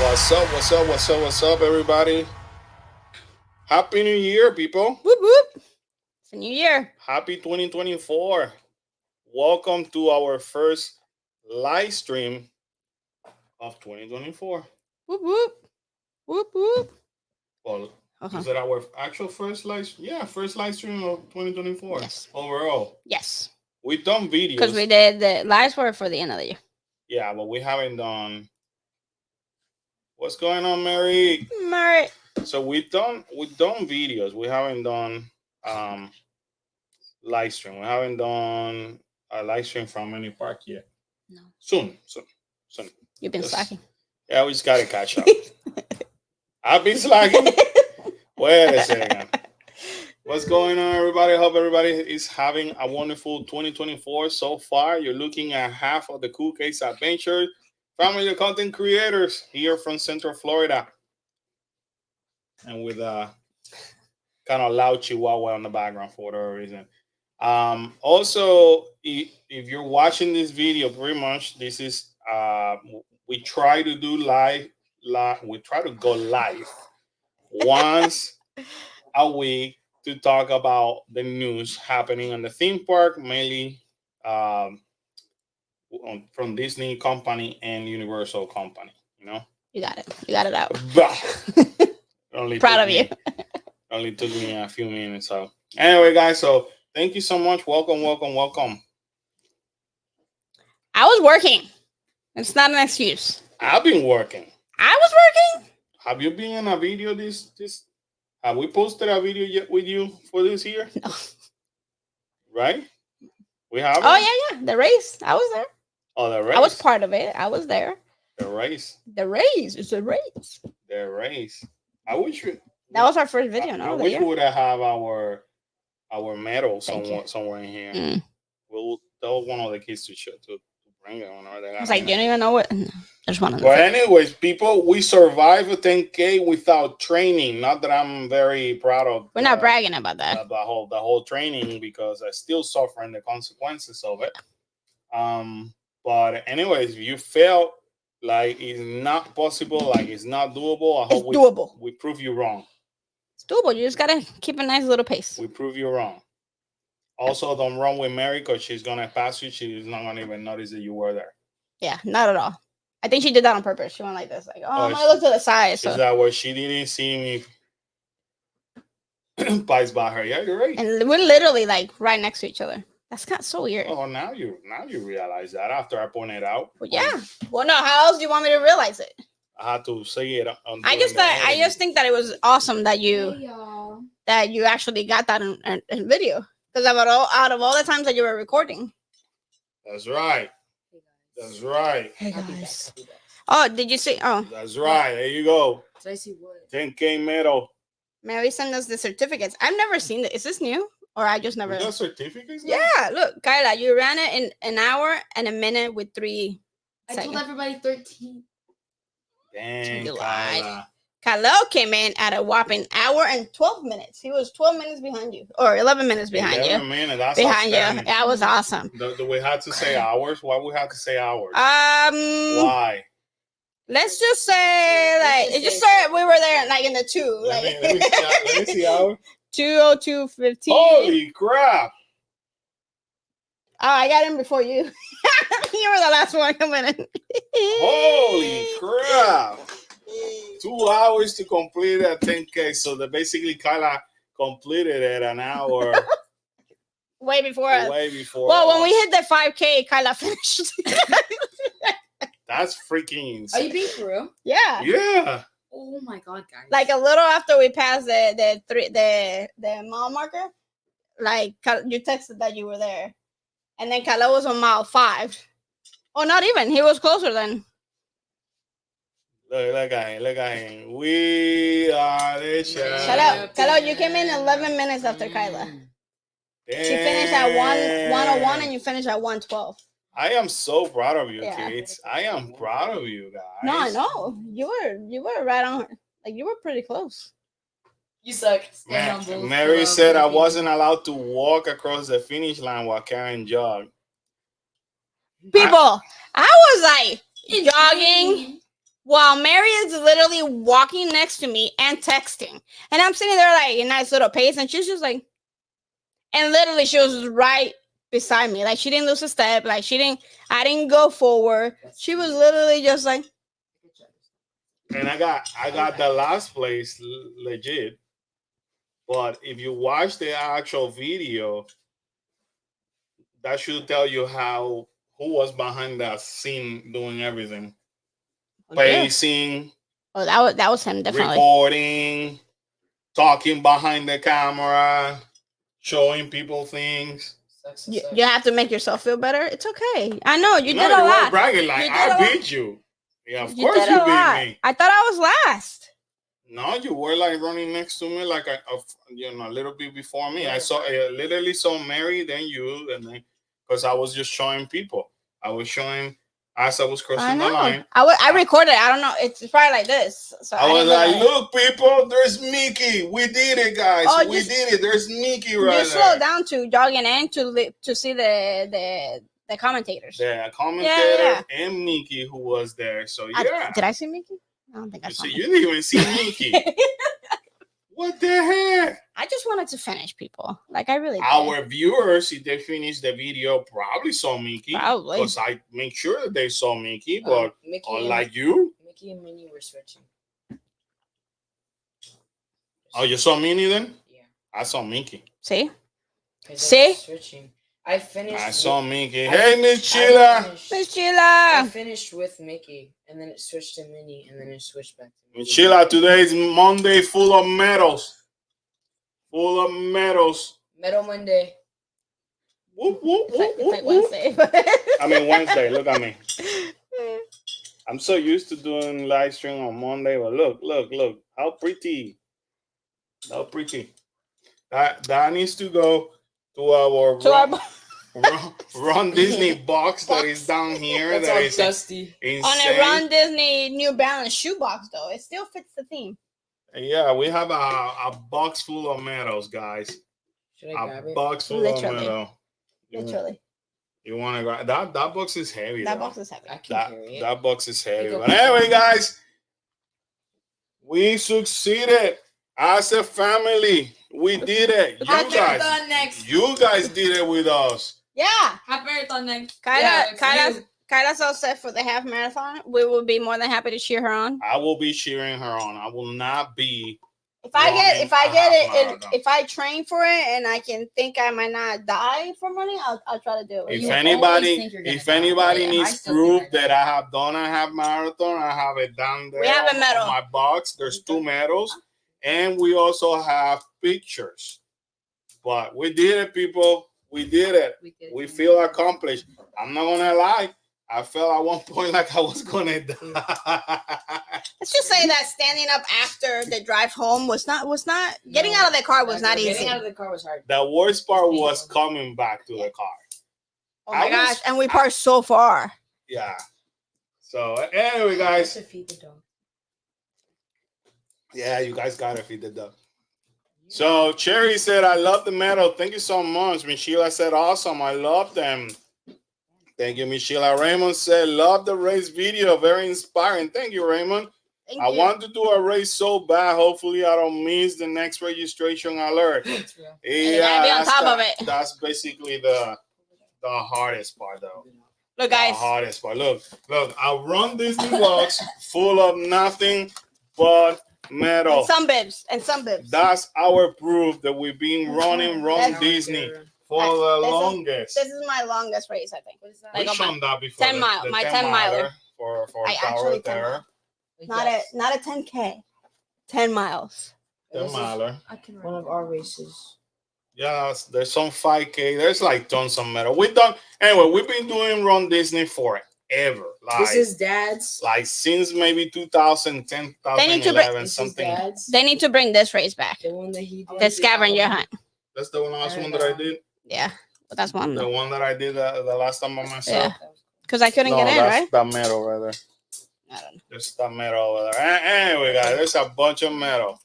What's up? What's up? What's up? What's up, everybody? Happy New Year, people. Whoop whoop. It's a new year. Happy 2024. Welcome to our first live stream of 2024. Whoop whoop. Whoop whoop. Well, Uh-huh. is it our actual first live? Yeah, first live stream of 2024. Yes. Overall, Yes. we've done Because we videos. did the lives were for the end of the year. Yeah, but we haven't done. What's going on, Mary? Mary. So we've done videos. We haven't done um live stream. We haven't done a live stream from any park yet. No. Soon. You've been Just- slacking. Yeah, we just gotta catch up. I've been slacking. Wait a second. What's going on, everybody? Hope everybody is having a wonderful 2024 so far. You're looking at half of the Cool Case Adventure family content creators here from Central Florida, and with a kind of loud chihuahua on the background for whatever reason. Also, if you're watching this video, pretty much this is we try to do live. We try to go live once a week to talk about the news happening on the theme park, mainly um, from Disney company and Universal company. You know, You got it. You got it out. only Proud took of you. me- Only took me a few minutes. So anyway, guys, so thank you so much. Welcome. I was working. It's not an excuse. I've been working. I was working. Have you been in a video this? Have we posted a video yet with you for this year? No. Right? We have. Oh yeah. The race. I was there. Oh, the race. I was part of it. I was there. The race. The race. It's a race. The race. I wish we. That was our first video. I No, the wish year. we would have our medal Thank somewhere in here. Mm. We'll tell one of the kids to bring it on. I was like, you don't even know what. No, I just wanted to But say. anyways, people, we survived a 10K without training. Not that I'm very proud of. We're not bragging about that. The whole training, because I still suffering the consequences of it. But anyways, you felt like it's not possible, like it's not doable. I hope It's doable. we prove you wrong. It's doable. You just gotta keep a nice little pace. We prove you wrong. Also, don't run with Mary, because she's gonna pass you. She's not gonna even notice that you were there. Yeah, not at all. I think she did that on purpose. She went like this, like, I'm gonna she- look to the side. Is So, that where she didn't see me pass by her? Yeah, you're right. and we're literally like right next to each other. That's kind of so weird. Oh, now you realize that after I pointed it out. Well, yeah. Well, no. How else do you want me to realize it? I had to say it. I just think that it was awesome that Hey, you y'all. actually got that in video, because out of all the times that you were recording. That's right. That's right. Hey Happy guys. back. Oh, did you see? Oh, That's right. There you go. Did I see what? 10K medal. Mary sent us the certificates. I've never seen it. Is this new, or I just never? You got certificates now? Yeah, look, Kyla, you ran it in an hour and a minute with 3 I seconds. told everybody 13. Dang, You lied. Kyla. Kyle came in at a whopping hour and 12 minutes. He was 12 minutes behind you, or 11 minutes behind 11 you. minutes, that's Behind you. outstanding. That was awesome. Do we have to say hours? Why we have to say hours? Why? Why? Let's just say, like, it just started, we were there, like, in the 2. Let Like, me see hours. 2:02:15. Holy crap. Oh, I got in before you. You were the last one coming in. Holy crap. 2 hours to complete a 10K. So that basically Kyla completed it an hour Way before us. way before. Well, when us. we hit the 5K, Kyla finished. That's freaking Are insane. you being for real? Yeah. Yeah. Oh my god, guys. Like a little after we passed the mile marker, like you texted that you were there, and then Kala was on mile 5. Oh, not even. He was closer then. Look at him. We are the champions. Shut up, Kala. You came in 11 minutes after Kyla. She finished at 1:01, and you finished at 1:12. I am so proud of you, Yeah. kids. I am proud of you guys. No, I know you were right on. Like you were pretty close. You suck. Stay humble. Mary Love said I everything. wasn't allowed to walk across the finish line while Karen jogged. People, I was like jogging, while Mary is literally walking next to me and texting. And I'm sitting there like a nice little pace, and she's just like, and literally she was right beside me. Like she didn't lose a step. Like I didn't go forward. She was literally just like. And I got the last place legit. But if you watch the actual video, that should tell you who was behind that scene doing everything. Pacing. Oh, that was him, definitely. Recording, talking behind the camera, showing people things. You have to make yourself feel better. It's okay. I know you did a lot. Bragging like I beat you. Yeah, of course you beat me. I thought I was last. No, you were like running next to me, like a little bit before me. I literally saw Mary, then you, and then because I was just showing people. I was showing as I was crossing the line. I recorded. I don't know. It's probably like this. So I was like, "Look, people, there's Mickey. We did it, guys. We did it. There's Mickey right there." You slow down to jogging in to see the commentators. The commentator and Mickey who was there. So yeah. Did I see Mickey? I don't think I saw. You didn't even see Mickey. What the heck? I just wanted to finish, people. Like I really did. Our viewers, if they finished the video, probably saw Mickey. Probably. Because I make sure that they saw Mickey, but unlike you. Mickey and Minnie were switching. Oh, you saw Minnie then? Yeah. I saw Mickey. See? Switching. I saw Mickey. Hey, Miss Sheila. Miss Sheila. I finished with Mickey, and then it switched to Minnie, and then it switched back to Mickey. Miss Sheila, today is Monday full of medals. Full of medals. Medal Monday. Whoop, whoop, whoop, It's like whoop. Wednesday. I mean, Wednesday. Look at me. I'm so used to doing live stream on Monday, but look. How pretty. How pretty. That needs to go to our Ron Disney box that is down here. That's that all is dusty. Insane. On a Ron Disney New Balance shoebox, though, it still fits the theme. Yeah, we have a box full of medals, guys. Should I grab it? Box full of medals. Literally. You want to grab that? That box is heavy. That box is heavy. I can carry it. That box is heavy. But anyway, guys, we succeeded as a family. We did it. You guys did it with us. Yeah. Happy marathon next. Kyla's all set for the half marathon. We will be more than happy to cheer her on. I will be cheering her on. I will not be. If I train for it and I can think I might not die from running, I'll try to do it. If anybody needs proof that I have done a half marathon, I have it down there. We have a medal on my box. There's 2 medals, and we also have pictures. But we did it, people. We did it. We feel accomplished. I'm not gonna lie. I felt at one point like I was gonna die. Let's just say that standing up after the drive home was not getting out of the car was not easy. Getting out of the car was hard. The worst part was coming back to the car. Oh my gosh! And we parked so far. Yeah. So anyway, guys. To feed the dog. Yeah, you guys gotta feed the dog. So Cherry said, "I love the medal. Thank you so much." Miss Sheila said, "Awesome. I love them." Thank you, Miss Sheila. Raymond said, "Love the race video. Very inspiring." Thank you, Raymond. I want to do a race so bad. Hopefully, I don't miss the next registration alert. Yeah, be on top of it. That's basically the hardest part, though. Look, guys. The hardest part. Look. I run Disney box full of nothing but metal. And some bibs. That's our proof that we've been running Disney for the longest. This is my longest race, I think. We've shown that before. 10 mile. My 10 miler. For Tower of Terror. Not a 10K. 10 miles. 10 miler. One of our races. Yeah, there's some 5K. There's like tons of metal. We've been doing Run Disney forever. This is Dad's. Like since maybe 2010, 2011, something. They need to bring this race back. The one that he did. The scavenger hunt. That's the last one that I did? Yeah, but that's one. The one that I did the last time by myself? Yeah. Because I couldn't get in, right? That metal right there. I don't know. There's that metal over there. Anyway, guys, there's a bunch of metal.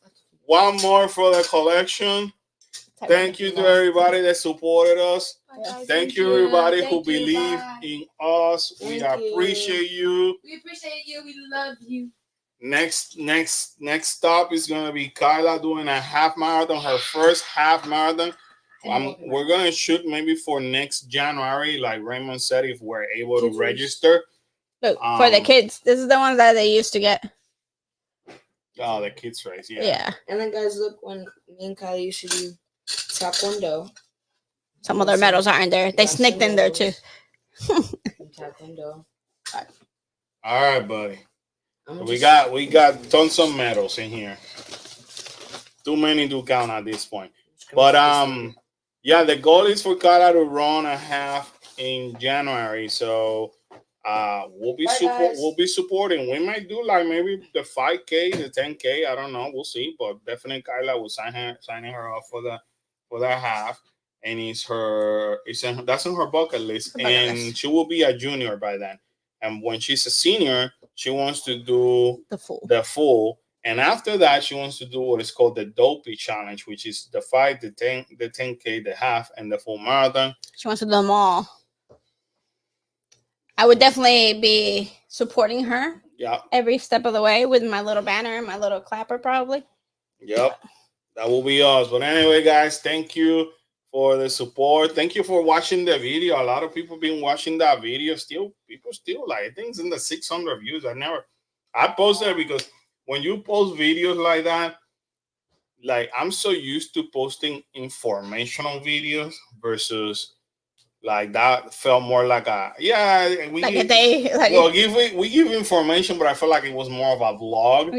One more for the collection. Thank you to everybody that supported us. Thank you, everybody who Thank you, believe bye. in us. We Thank you. appreciate you. We appreciate you. We love you. Next stop is gonna be Carla doing a half marathon, her first half marathon. We're gonna shoot maybe for next January, like Raymond said, if we're able to register. Look, for the kids, this is the ones that they used to get. Oh, the kids race, yeah. Yeah. And then, guys, look, when me and Kylie used to do Taekwondo, Some other medals aren't there. They sneaked in there too. Taekwondo. All right, buddy. We got tons of medals in here. Too many to count at this point. But yeah, the goal is for Carla to run a half in January. So we'll be supporting. We might do like maybe the 5K, the 10K. I don't know. We'll see. But definitely Carla will signing her up for that half. And that's on her bucket list. And she will be a junior by then. And when she's a senior, she wants to do the full. And after that, she wants to do what is called the Dopey Challenge, which is the 5, the 10, the 10K, the half, and the full marathon. She wants to do them all. I would definitely be supporting her. Yeah. Every step of the way with my little banner and my little clapper, probably. Yep. That will be us. But anyway, guys, thank you for the support. Thank you for watching the video. A lot of people been watching that video. People still like, I think it's in the 600 views. I posted it because when you post videos like that, like I'm so used to posting informational videos versus like that felt more like we give information, but I felt like it was more of a vlog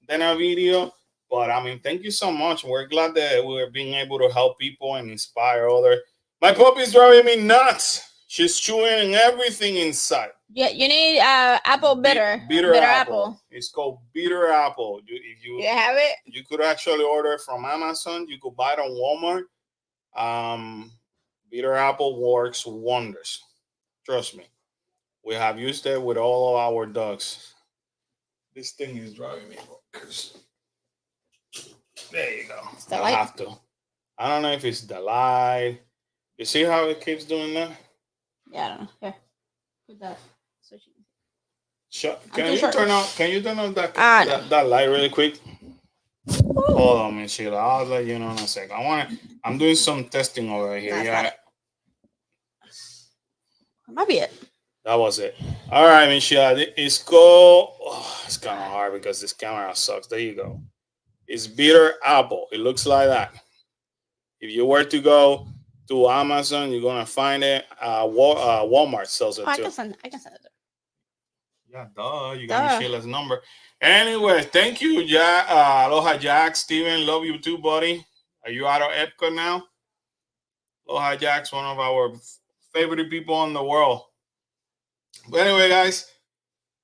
than a video. But I mean, thank you so much. We're glad that we're being able to help people and inspire others. My puppy's driving me nuts. She's chewing everything inside. Yeah, you need apple bitter. Bitter apple. It's called bitter apple. If you have it, you could actually order it from Amazon. You could buy it on Walmart. Bitter apple works wonders. Trust me. We have used it with all of our dogs. This thing is driving me bonkers. There you go. I have to. I don't know if it's the light. You see how it keeps doing that? Yeah, I don't know. Here, put that. Can you turn on that light really quick? Hold on, Miss Sheila. I'll let you know in a sec. I'm doing some testing over here. That might be it. That was it. All right, Miss Sheila. It's called. Oh, it's kind of hard because this camera sucks. There you go. It's bitter apple. It looks like that. If you were to go to Amazon, you're gonna find it. Walmart sells it too. I can send it there. Yeah, duh. You got Michelle's number. Anyway, thank you, Jack. Aloha, Jack. Steven, love you too, buddy. Are you out of Epcot now? Aloha, Jack's one of our favorite people in the world. But anyway, guys,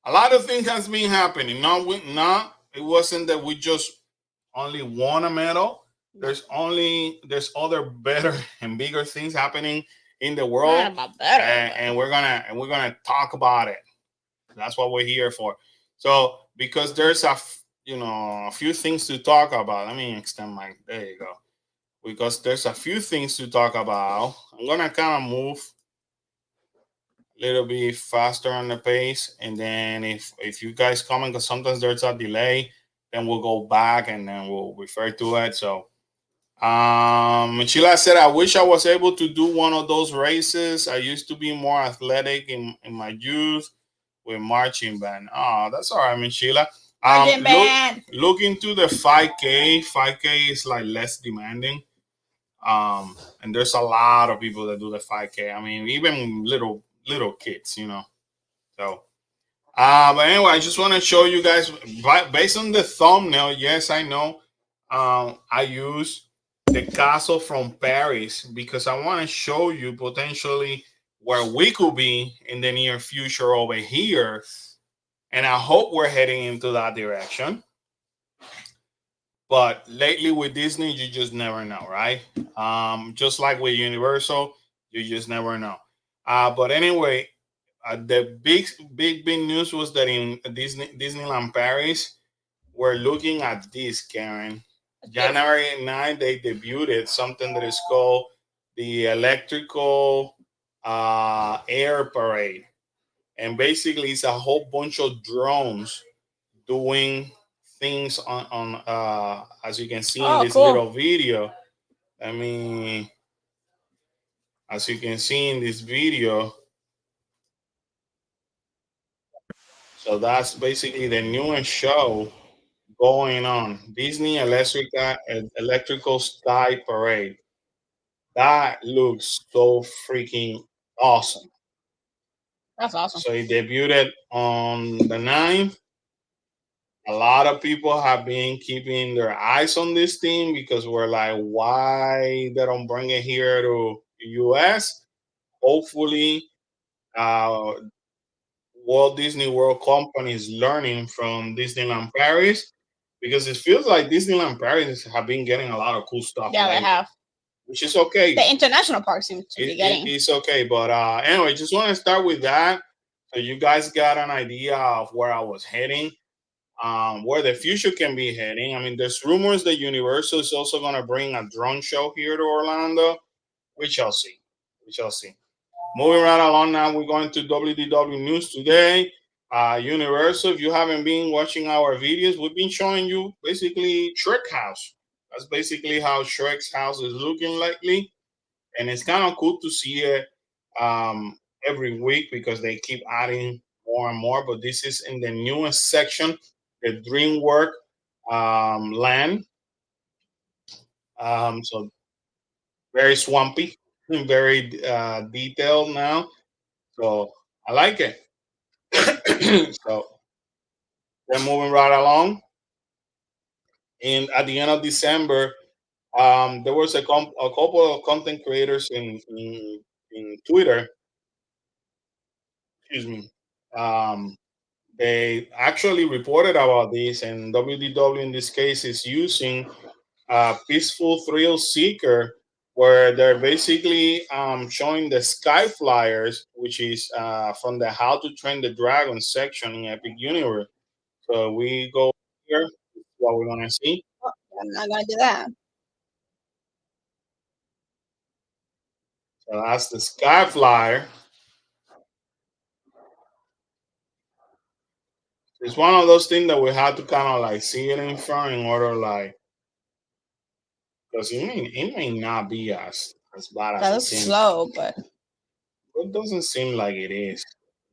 a lot of things has been happening. It wasn't that we just only won a medal. There's other better and bigger things happening in the world, and we're gonna talk about it. That's what we're here for. So because there's a few things to talk about. Let me extend my. There you go. Because there's a few things to talk about. I'm gonna kind of move a little bit faster on the pace, and then if you guys comment, because sometimes there's a delay, then we'll go back and then we'll refer to it. So. Sheila said, I wish I was able to do one of those races. I used to be more athletic in my youth with marching band. Oh, that's all right, Sheila. Look into the 5K. 5K is like less demanding. And there's a lot of people that do the 5K. I mean, even little kids, So, but anyway, I just want to show you guys based on the thumbnail. Yes, I know. I use the castle from Paris because I want to show you potentially where we could be in the near future over here, and I hope we're heading into that direction. But lately with Disney, you just never know, right? Just like with Universal, you just never know. But anyway, the big news was that in Disneyland Paris, we're looking at this, Karen. January 9th, they debuted something that is called the electrical air parade, and basically it's a whole bunch of drones doing things on as you can see in Oh, this cool. little video. I mean, as you can see in this video, so that's basically the newest show going on, Disney Electrical Sky Parade. That looks so freaking awesome. That's awesome. So it debuted on the 9th. A lot of people have been keeping their eyes on this thing because we're like, why they don't bring it here to US? Hopefully, uh, Walt Disney World Company is learning from Disneyland Paris, because it feels like Disneyland Paris have been getting a lot of cool stuff Yeah, they lately, have. which is okay. The international park seems to be getting. It's okay. But anyway, just want to start with that. So you guys got an idea of where I was heading, where the future can be heading. I mean, there's rumors that Universal is also going to bring a drone show here to Orlando. We shall see. We shall see. Moving right along now, we're going to WDW News today. Universal, if you haven't been watching our videos, we've been showing you basically Shrek House. That's basically how Shrek's house is looking lately. And it's kind of cool to see it every week because they keep adding more and more. But this is in the newest section, the DreamWork land. So very swampy, very detailed now. So I like it. So they're moving right along. And at the end of December, there was a couple of content creators in Twitter. Excuse me. Um, they actually reported about this, and WDW in this case is using Peaceful Thrill Seeker, where they're basically showing the Sky Flyers, which is from the How to Train the Dragon section in Epic Universe. So we go here. This is what we're gonna see. Oh, I'm not gonna do that. So that's the Sky Flyer. It's one of those things that we have to kind of like see it in front in order, like, because it may not be as bad as That it looks seems. slow, but It doesn't seem like it is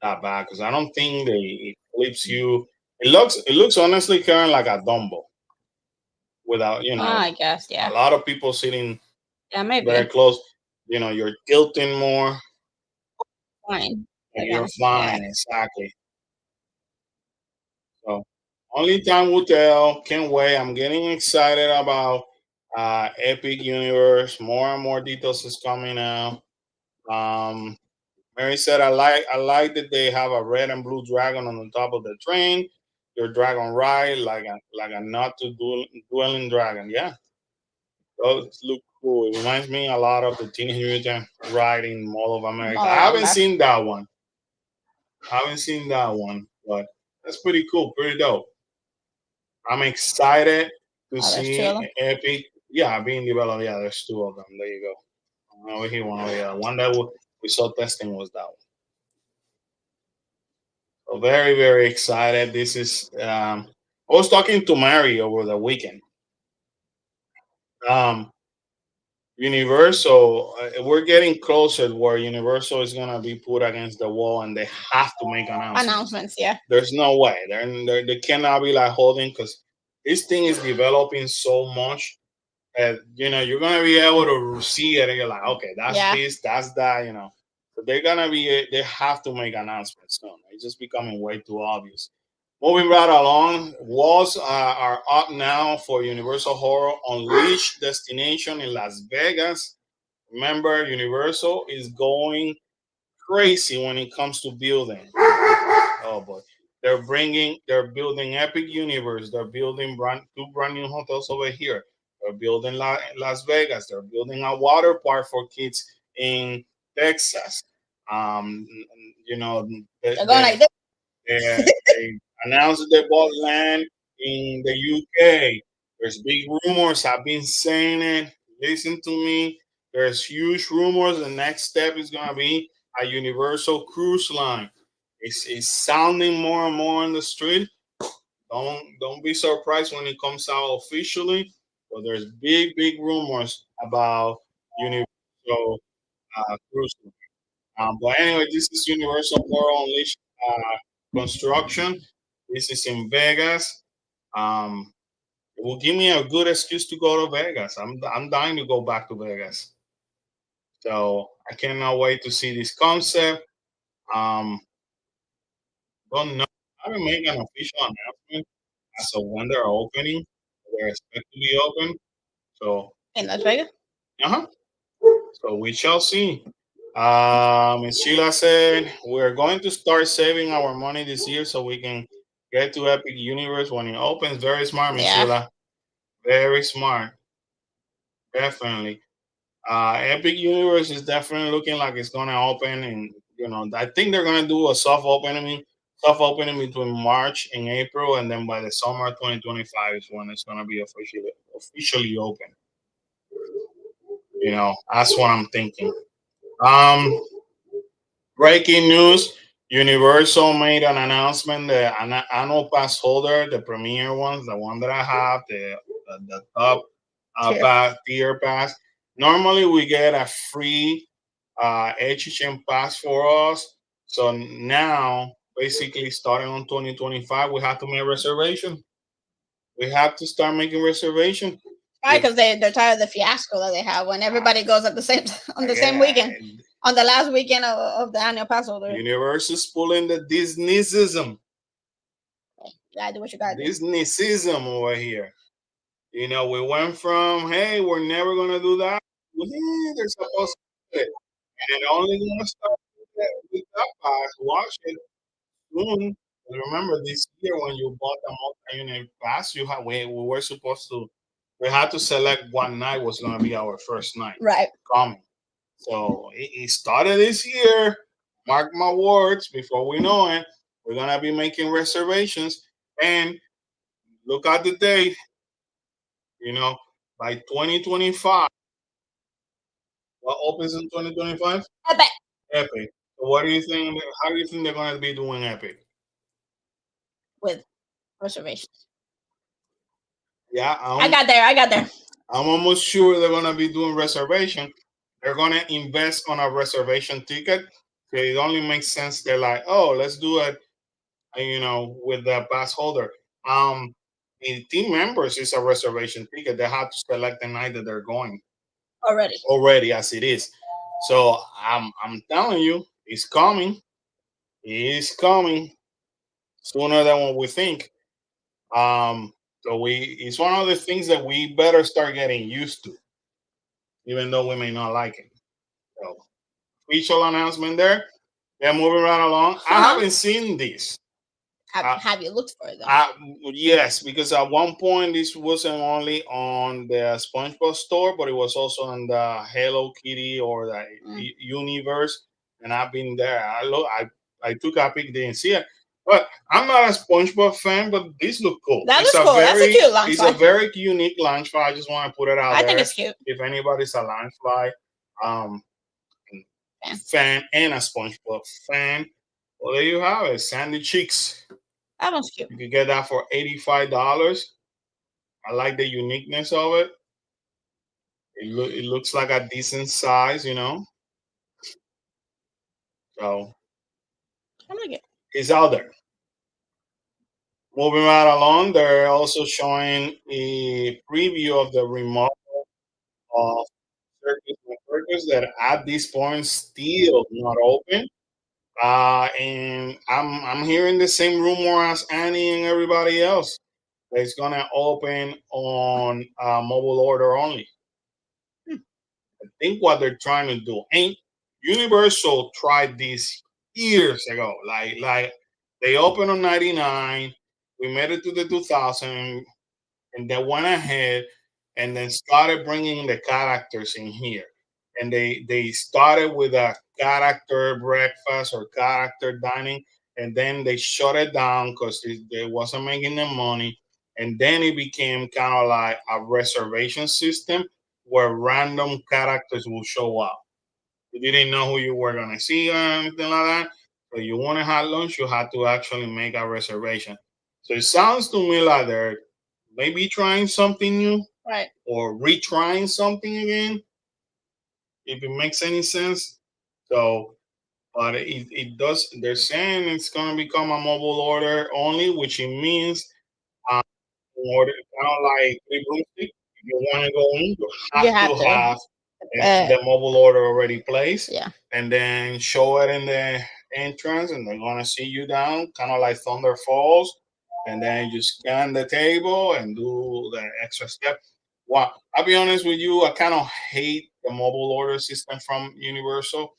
that bad because I don't think it flips you. It looks honestly kind of like a Dumbo without I guess, a yeah. lot of people sitting Yeah, maybe. very close. You're tilting more Fine. and I you're guess, flying exactly. So only time will tell. Can't wait. I'm getting excited about Epic Universe. More and more details is coming out. Um, Mary said, I like that they have a red and blue dragon on the top of the train. Your dragon ride like a not to dwelling dragon. Yeah, those look cool. It reminds me a lot of the Teenage Mutant ride in Mall of America. I haven't seen that one. But that's pretty cool, pretty dope. I'm excited to there's two see of them. Epic. Yeah, being developed. Yeah, there's two of them. There you go. One over here, one over here. One that we saw testing was that one. So very, very excited. This is. I was talking to Mary over the weekend. Um, Universal, we're getting closer to where Universal is gonna be put against the wall, and they have to make announcements. Yeah. There's no way they cannot be like holding, because this thing is developing so much that you're gonna be able to see it, and you're like, okay, that's this, that's that. So they have to make announcements soon. It's just becoming way too obvious. Moving right along, walls are up now for Universal Horror Unleash destination in Las Vegas. Remember, Universal is going crazy when it comes to building. Oh boy, they're building Epic Universe. They're building two brand new hotels over here. They're building Las Vegas. They're building a water park for kids in Texas. Um, They're going like this. they announced that they bought land in the UK. There's big rumors. I've been saying it. Listen to me. There's huge rumors. The next step is gonna be a Universal Cruise Line. It's sounding more and more on the street. Don't be surprised when it comes out officially. But there's big rumors about Universal Cruise Line. But anyway, this is Universal World On Leash construction. This is in Vegas. Um, it will give me a good excuse to go to Vegas. I'm dying to go back to Vegas. So I cannot wait to see this concept. Um, don't know. I haven't made an official announcement as of when they're opening. They're expected to be open. So, In Las Vegas. uh-huh. So we shall see. Ms. Sheila said we're going to start saving our money this year so we can get to Epic Universe when it opens. Very smart, Ms. Yeah. Sheila. Very smart. Definitely. Epic Universe is definitely looking like it's gonna open, and I think they're gonna do a soft opening between March and April, and then by the summer 2025 is when it's gonna be officially open. That's what I'm thinking. Um, Breaking news: Universal made an announcement. The annual pass holder, the premier ones, the one that I have, the top tier pass. Normally, we get a free HHM pass for us. So now, basically, starting on 2025, we have to make a reservation. We have to start making reservation. Right, because they're tired of the fiasco that they have when everybody goes at the same on the same weekend, on the last weekend of the annual Passholder. Universal's pulling the Disneyism. Yeah, do what you gotta do. Disneyism over here. We went from, hey, we're never gonna do that. They're supposed to do it, and it only gonna start with that pass. Watch it soon. Remember this year when you bought the multi-unit pass, we were supposed to. We had to select one night was going to be our first night. Right. Coming. So it started this year. Mark my words. Before we know it, we're going to be making reservations. And look at the date. By 2025. What opens in 2025? Epic. Epic. So what do you think? How do you think they're going to be doing Epic? With reservations. Yeah. I got there. I'm almost sure they're going to be doing reservation. They're going to invest on a reservation ticket. So it only makes sense. They're like, oh, let's do it, with the pass holder. The team members is a reservation ticket. They have to select the night that they're going. Already, as it is. So I'm telling you, it's coming. It's coming sooner than what we think. So it's one of the things that we better start getting used to, even though we may not like it. So, official announcement there. Yeah, moving right along. I haven't seen this. Have you looked for it though? Yes, because at one point this wasn't only on the SpongeBob store, but it was also on the Hello Kitty or the universe, and I've been there. I took a peek, didn't see it. But I'm not a SpongeBob fan, but these look cool. That looks cool. That's a cute lunch fly. It's a very unique lunch fly. I just want to put it out there. I think it's cute. If anybody's a lunch fly fan and a SpongeBob fan, well, there you have it. Sandy Cheeks. That one's cute. You can get that for $85. I like the uniqueness of it. It looks like a decent size, So I like it. It's out there. Moving right along, they're also showing a preview of the remodel of Circus that at this point still not open. And I'm hearing the same rumor as Annie and everybody else. That it's gonna open on mobile order only. I think what they're trying to do, and Universal tried this years ago. Like they opened on 99. We made it to the 2000, and they went ahead and then started bringing the characters in here. And they started with a character breakfast or character dining, and then they shut it down because they wasn't making the money. And then it became kind of like a reservation system. where random characters will show up. You didn't know who you were gonna see or anything like that. So you want to have lunch, you had to actually make a reservation. So it sounds to me like they're maybe trying something new Right. or retrying something again, if it makes any sense. So, but it does. They're saying it's gonna become a mobile order only, which it means in order kind of like three broomstick. If you want to go in, you You have have to to. have Uh, the mobile order already placed, yeah. and then show it in the entrance, and they're gonna see you down, kind of like Thunder Falls, and then you scan the table and do the extra step. Well, I'll be honest with you, I kind of hate the mobile order system from Universal.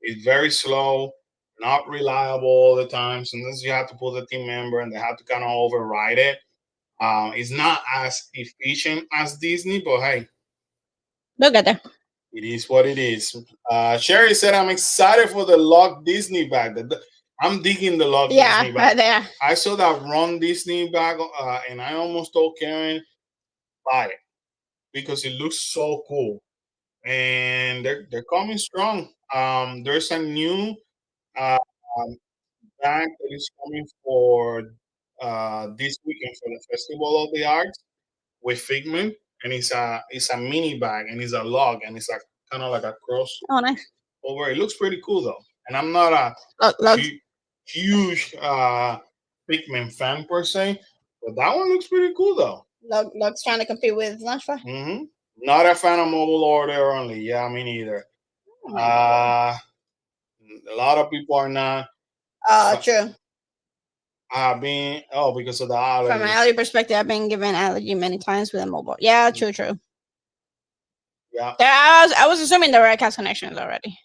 It's very slow, not reliable all the time. Sometimes you have to pull the team member, and they have to kind of override it. It's not as efficient as Disney, but hey, Look at there. it is what it is. Sherry said, "I'm excited for the Lock Disney bag. I'm digging the Lock Yeah, Disney right bag. there. I saw that Run Disney bag, and I almost told Karen buy it because it looks so cool, and they're coming strong. There's a new uh, um, bag that is coming for this weekend for the Festival of the Arts with Figment, and it's a mini bag and it's a log and it's like kind of like a Oh, nice. crossover. It looks pretty cool though, and I'm not a Look. huge Figment fan per se, but that one looks pretty cool though. Look's trying to compete with Lunchbox. Not a fan of mobile order only. Yeah, me neither. Oh my God. Uh, a lot of people are not. True. Being because of the From an allergies. allergy perspective, I've been given allergy many times with a mobile. Yeah, true. Yeah. I was assuming there were cast connections already.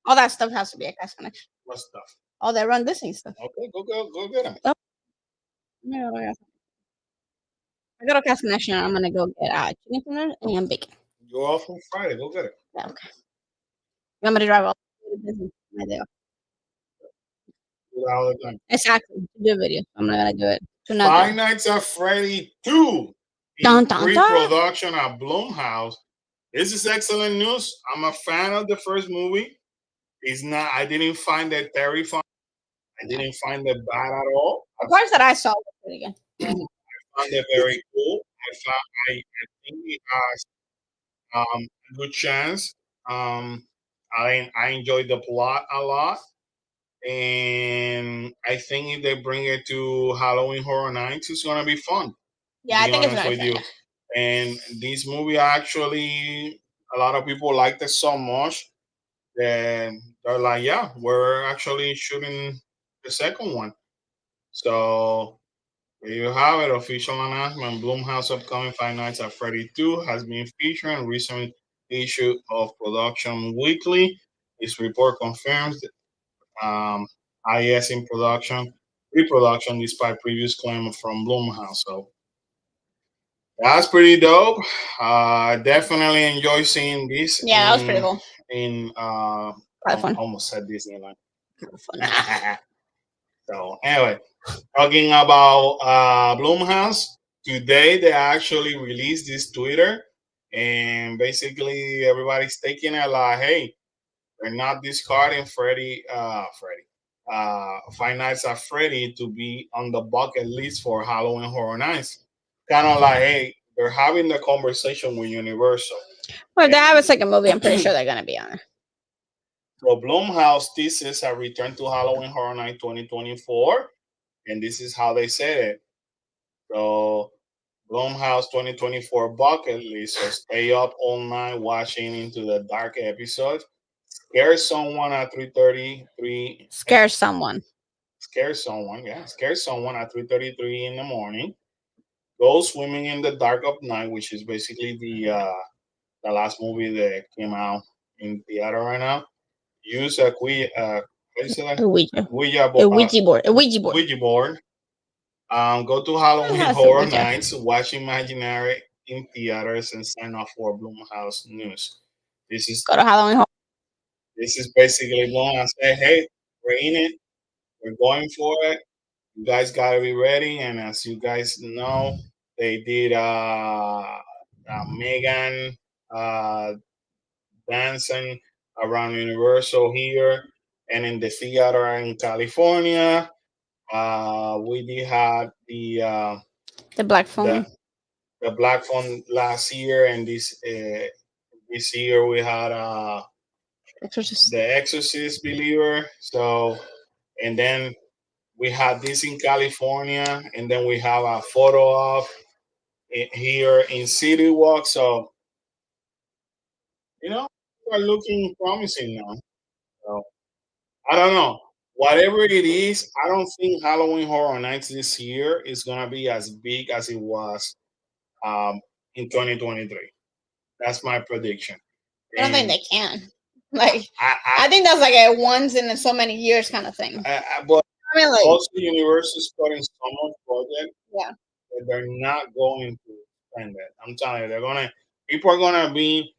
All that stuff has to be a cast connection. What stuff? All that Run Disney stuff. Okay, go get them. Oh. Yeah, I got a cast connection. I'm gonna go get chicken tender and bacon. You're off on Friday. Go get it. Yeah, okay. I'm gonna drive all the way to Disney my day off. Do that all the time. Exactly. To do a video. I'm not gonna do it. Five Nights at Freddy 2 Dun, in dun, dun. pre-production at Blumhouse. This is excellent news. I'm a fan of the first movie. It's not. I didn't find it terrifying. I didn't find it bad at all. The parts that I saw were pretty good. I found it very cool. I think it has a good chance. I enjoyed the plot a lot, and I think if they bring it to Halloween Horror Nights, it's gonna be fun. Yeah, To I be think it's honest gonna with be you. fun. And this movie actually, a lot of people liked it so much that they're like, yeah, we're actually shooting the second one. So there you have it. Official announcement. Blumhouse upcoming Five Nights at Freddy 2 has been featured in recent issue of Production Weekly. This report confirms um, IS in production, pre-production, despite previous claim from Blumhouse. So that's pretty dope. Definitely enjoy seeing this. Yeah, that was pretty cool. In California. almost said Disneyland. So anyway, talking about Blumhouse, today they actually released this Twitter, and basically everybody's taking it like, hey, we're not discarding Five Nights at Freddy to be on the bucket list for Halloween Horror Nights. Kind of like, hey, they're having the conversation with Universal. Well, if they have a second movie, I'm pretty sure they're gonna be on it. So Blumhouse teases a return to Halloween Horror Night 2024, and this is how they said it. So Blumhouse 2024 bucket list. So stay up all night watching into the dark episode. Scare someone at 3:33. Scare someone. Scare someone, yeah. Scare someone at 3:33 in the morning. Go swimming in the dark of night, which is basically the last movie that came out in theater right now. Use a what is it? A Ouija. Ouija A Ouija board. A Ouija board. Ouija board. Go to Halloween That's a Horror Ouija. Nights, watch Imaginary in theaters, and sign up for Blumhouse News. This is Go to Halloween Horror. this is basically going and say, hey, we're in it. We're going for it. You guys gotta be ready. And as you guys know, they did Megan uh, dancing around Universal here and in the theater in California. We did have The black the phone. the Black Phone last year, and this year we had Exorcist. the Exorcist Believer. So, and then we had this in California, and then we have a photo of it here in City Walk. So, you know, we're looking promising now. So, I don't know. Whatever it is, I don't think Halloween Horror Nights this year is gonna be as big as it was um, in 2023. That's my prediction. I don't think And they can. Like, I, I think that's like a once in so many years kind of thing. but I mean, like, also Universal is putting so much budget yeah. that they're not going to spend it. I'm telling you, they're gonna. People are gonna be.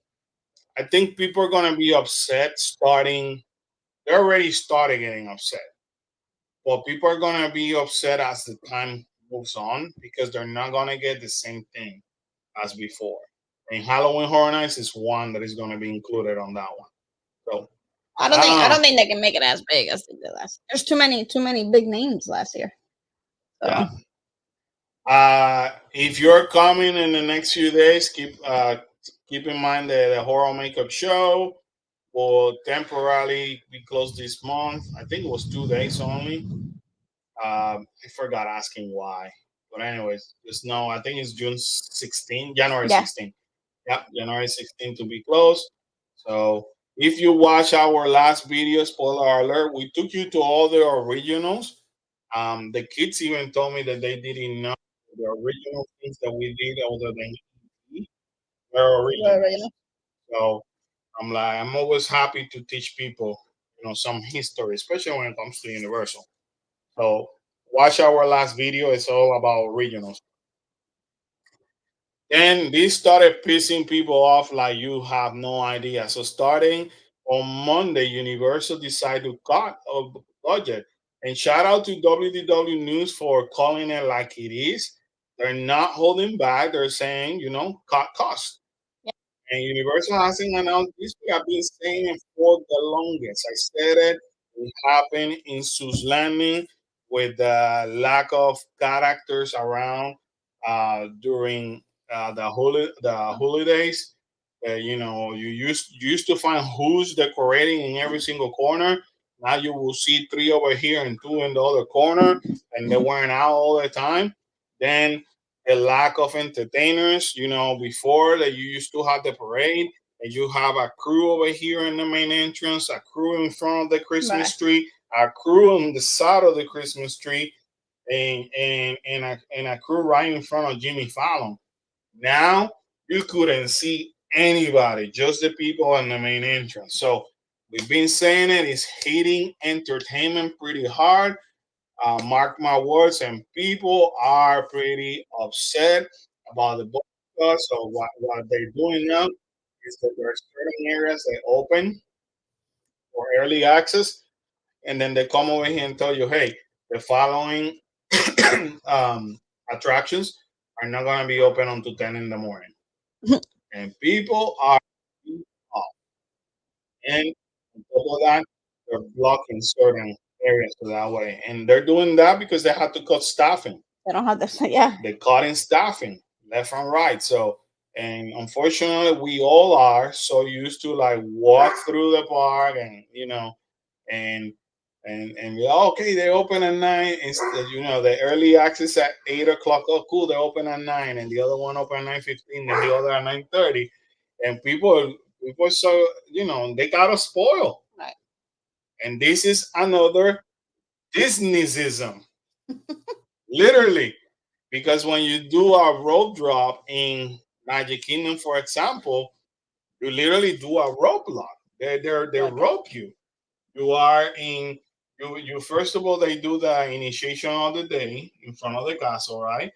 I think people are gonna be upset starting. They're already started getting upset. But people are gonna be upset as the time moves on because they're not gonna get the same thing as before. And Halloween Horror Nights is one that is gonna be included on that one. So I don't I know. don't think they can make it as big as they did last. There's too many big names last year. So. Yeah. If you're coming in the next few days, keep in mind that the horror makeup show will temporarily be closed this month. I think it was 2 days only. I forgot asking why, but anyways, just know I think it's June 16, January Yeah. 16. Yep, January 16 to be closed. So if you watch our last video, spoiler alert, we took you to all the originals. The kids even told me that they didn't know the original things that we did other than E.T. were originals. So I'm always happy to teach people, some history, especially when it comes to Universal. So watch our last video. It's all about originals. Then this started pissing people off like you have no idea. So starting on Monday, Universal decided to cut a budget. And shout out to WDW News for calling it like it is. They're not holding back. They're saying, cut costs. And Universal hasn't announced this. We have been saying it for the longest. I said it. It happened in Sus Landing with the lack of characters around during the holidays. You used to find who's decorating in every single corner. Now you will see three over here and two in the other corner, and they weren't out all the time. Then the lack of entertainers. Before that you used to have the parade and you have a crew over here in the main entrance, a crew in front of the Christmas tree, a crew on the side of the Christmas tree, and a crew right in front of Jimmy Fallon. Now you couldn't see anybody, just the people in the main entrance. So we've been saying it's hitting entertainment pretty hard. Mark my words, and people are pretty upset about the boycott. So what they're doing now is that there are certain areas they open for early access, and then they come over here and tell you, hey, the following attractions are not going to be open until 10 in the morning. And people are off. And on top of that, they're blocking certain areas so that way. And they're doing that because they have to cut staffing. They don't have this. Yeah. They're cutting staffing left and right. So, and unfortunately, we all are so used to like walk through the park and, and we okay, they open at 9. Instead, the early access at 8 o'clock. Oh, cool, they open at 9, and the other one open at 9:15, and the other at 9:30. And people so they got us spoiled. Right. And this is another Disneyism, literally, because when you do a rope drop in Magic Kingdom, for example, you literally do a rope lock. They rope you. You are in you first of all they do the initiation of the day in front of the castle, right?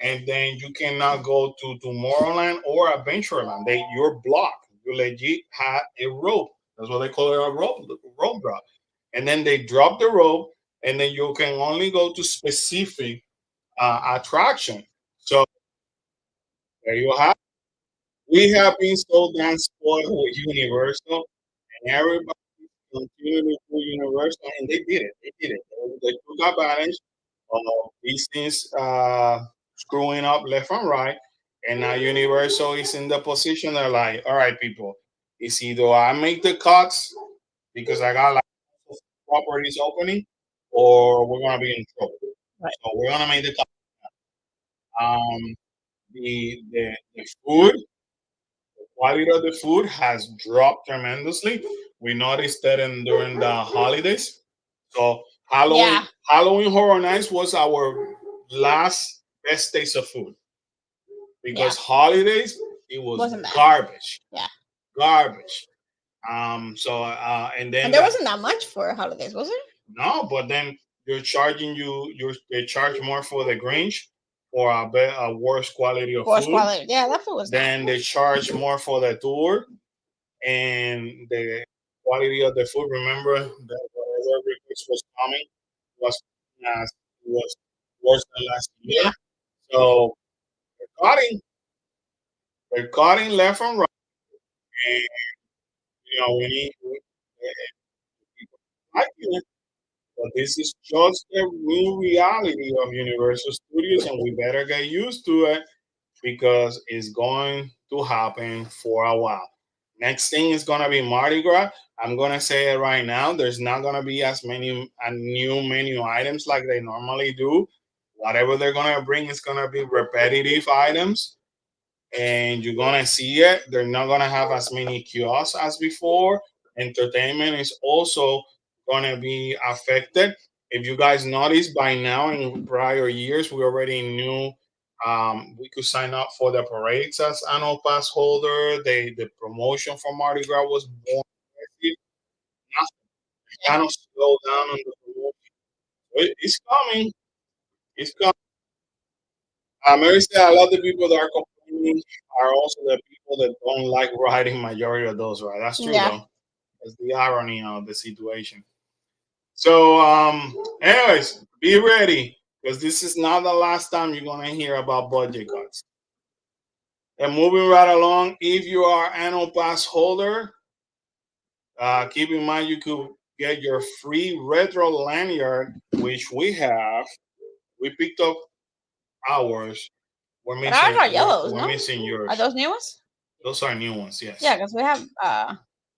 And then you cannot go to Tomorrowland or Adventureland. You're blocked. You legit have a rope. That's what they call it, a rope drop. And then they drop the rope, and then you can only go to specific attraction. So there you have. We have been so damn spoiled with Universal, and everybody continued to do Universal, and they did it. They did it. They took advantage of these things screwing up left and right, and now Universal is in the position they're like, all right, people, it's either I make the cuts because I got like properties opening, or we're gonna be in trouble. Right. So we're gonna make the cuts. Um, the food quality of the food has dropped tremendously. We noticed that during the holidays. So Yeah. Halloween Horror Nights was our last best taste of food because holidays it was Wasn't bad. garbage. Yeah. Garbage. And then And there wasn't that much for holidays, was it? no, but then they charge more for the Grinch for a worse quality of Worse food. quality. Yeah, that food was. Then they charge more for the tour and the quality of the food. Remember that whatever request was coming was was worse than last year. Yeah. So they're cutting left and right, and we need people like it. But this is just the new reality of Universal Studios, and we better get used to it because it's going to happen for a while. Next thing is gonna be Mardi Gras. I'm gonna say it right now. There's not gonna be as many new menu items like they normally do. Whatever they're gonna bring is gonna be repetitive items, and you're gonna see it. They're not gonna have as many kiosks as before. Entertainment is also gonna be affected. If you guys noticed by now in prior years, we already knew we could sign up for the parades as annual pass holder. The promotion for Mardi Gras was more aggressive. Now it's kind of slow down on the promotion. It's coming. It's coming. Mary said, I love the people that are complaining are also the people that don't like riding majority of those, right? That's true, Yeah. though. That's the irony of the situation. So, anyways, be ready because this is not the last time you're going to hear about budget cuts. And moving right along, if you are annual pass holder, keep in mind you could get your free retro lanyard, which we have. We picked up ours. We're But ours are missing. yellows, We're no? missing yours. Are those new ones? Those are new ones, yes. Yeah, because we have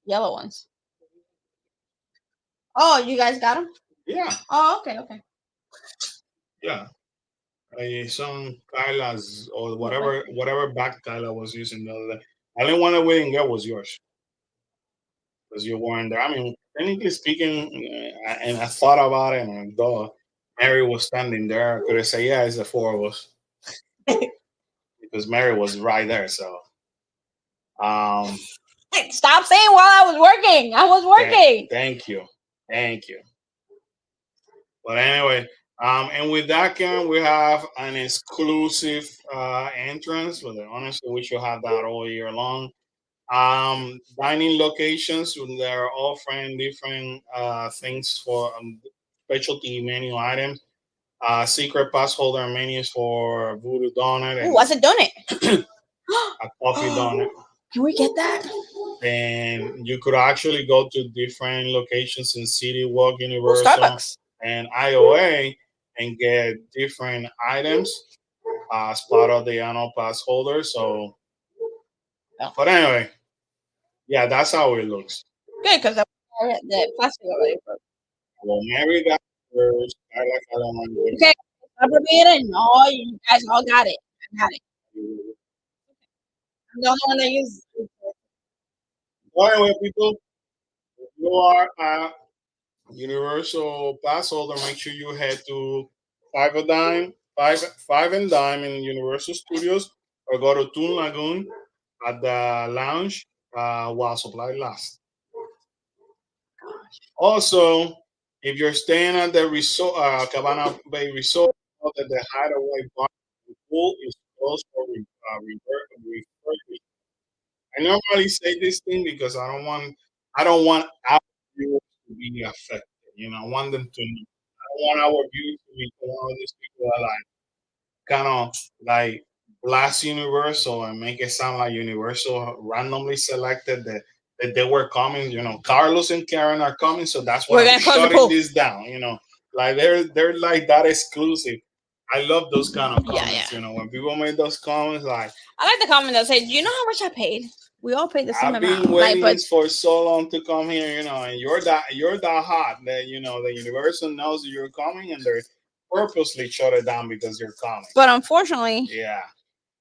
yellow ones. Oh, you guys got them? Yeah, Oh, okay, okay. yeah. Some Kyla's or whatever back Kyla was using the other day. The only one that we didn't get was yours because you weren't there. I mean, technically speaking, and I thought about it, and though Mary was standing there, I could have said, "Yeah, it's the four of us," because Mary was right there. So, um, Stop saying while I was working. I was working. Thank you, thank you. But anyway, and with that, Karen, we have an exclusive entrance. But honestly, we should have that all year long. Dining locations, they're offering different things for specialty menu items. Secret pass holder menus for Voodoo Donut Ooh, what's a donut? a coffee donut. Can we get that? And you could actually go to different locations in City Walk, Universal, Starbucks. and IOA and get different items as part of the annual pass holder. So, but anyway, yeah, that's how it looks. Good, because the plastic already broke. Well, Mary got hers. I like how I want to Okay, rubber band. No, you guys all got it. I got it. I'm the only one that uses it. Well, anyway, people, if you are a Universal pass holder, make sure you head to Five and Dime in Universal Studios or go to Toon Lagoon at the lounge while supply lasts. Also, if you're staying at the resort, Cabana Bay Resort, know that the Hideaway Bar and Pool is closed for refurbishment. I normally say this thing because I don't want our viewers to be affected. I want them to know. I don't want our viewers to be one of these people that like kind of like blast Universal and make it sound like Universal randomly selected that they were coming. Carlos and Karen are coming, so that's why We're I'm gonna close the shutting pool. this down. Like they're like that exclusive. I love those kind of Yeah, comments. yeah. When people make those comments, like I like the comment that say, "Do you know how much I paid? We all paid the same I've been amount." Like, waiting but for so long to come here, and you're that hot that the Universal knows that you're coming, and they're purposely shut it down because you're coming. unfortunately, Yeah.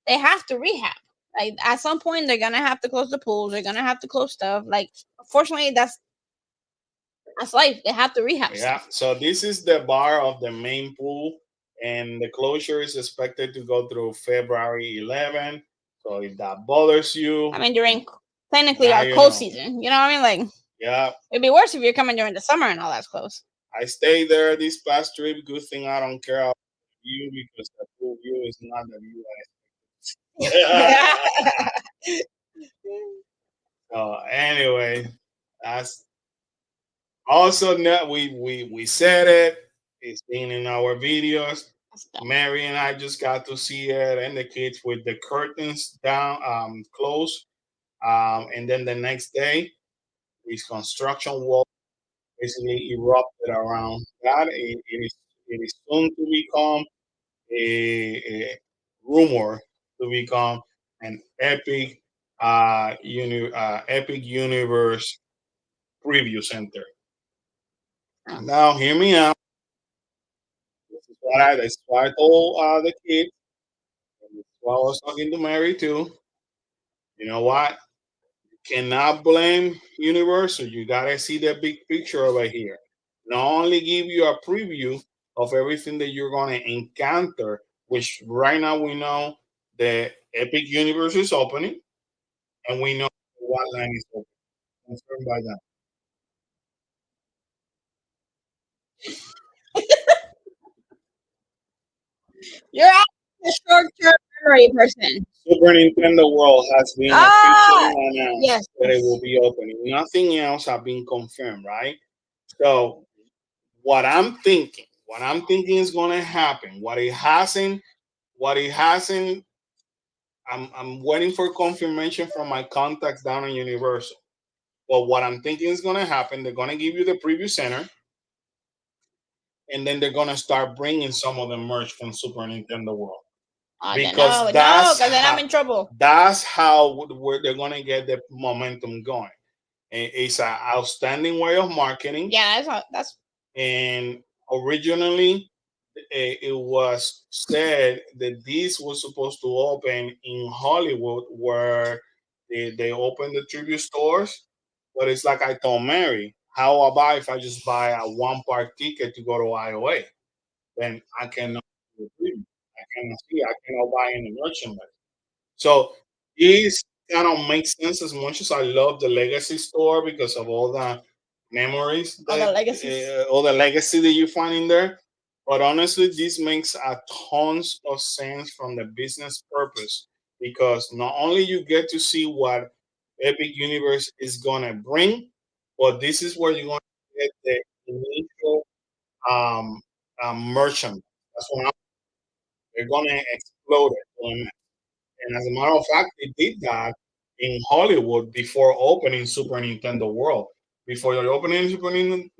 they have to rehab. Like at some point, they're gonna have to close the pools. They're gonna have to close stuff. Like, unfortunately, that's life. They have to rehab Yeah, stuff. so this is the bar of the main pool, and the closure is expected to go through February 11. So if that bothers you, I mean, during technically now our you cold know. season. You know what I mean? Like, Yeah, it'd be worse if you're coming during the summer and all that's closed. I stayed there this past trip. Good thing I don't care about you because the pool view is not the view I expect. So anyway, that's also that we said it. It's been in our videos. Mary and I just got to see it, and the kids with the curtains down, closed. And then the next day, this construction wall basically erupted around that. It is soon to become a rumor to become an epic universe preview center. Now, hear me out. This is what I told the kids. And this is what I was talking to Mary too. You know what? Cannot blame Universal. You gotta see the big picture over here. Not only give you a preview of everything that you're gonna encounter, which right now we know the Epic Universe is opening, and we know what line is open. Confirmed by that. You're a short-term memory person. Super Nintendo World has been Ah, officially announced yes. that it will be opening. Nothing else have been confirmed, right? So what I'm thinking is gonna happen. What it hasn't. I'm waiting for confirmation from my contacts down in Universal. But what I'm thinking is gonna happen, they're gonna give you the preview center, and then they're gonna start bringing some of the merch from Super Nintendo World Oh, then because no, because then I'm in trouble. that's how where they're gonna get the momentum going. It's an outstanding way of marketing, Yeah, that's and originally it was said that this was supposed to open in Hollywood, where they opened the tribute stores. But it's like I told Mary, how about if I just buy a one park ticket to go to IOA? Then I cannot do the preview. I cannot see. I cannot buy any merchandise. So this kind of makes sense as much as I love the Legacy store because of all the memories all the that legacies. all the legacy that you find in there. But honestly, this makes a tons of sense from the business purpose because not only you get to see what Epic Universe is gonna bring, but this is where you're gonna get the initial um, merchant. That's what they're gonna explode it. And as a matter of fact, they did that in Hollywood before opening Super Nintendo World. Before you're opening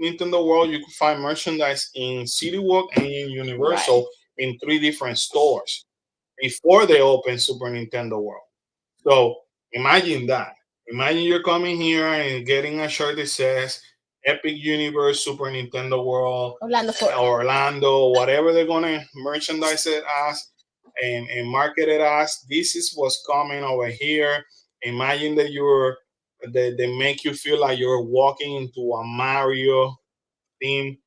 Nintendo World, you could find merchandise in City Walk and in Right. Universal in 3 different stores before they opened Super Nintendo World. So imagine that. Imagine you're coming here and getting a shirt that says Epic Universe, Super Nintendo World, Orlando, Florida. Orlando, whatever they're gonna merchandise it as and market it as. This is what's coming over here. Imagine that they make you feel like you're walking into a Mario theme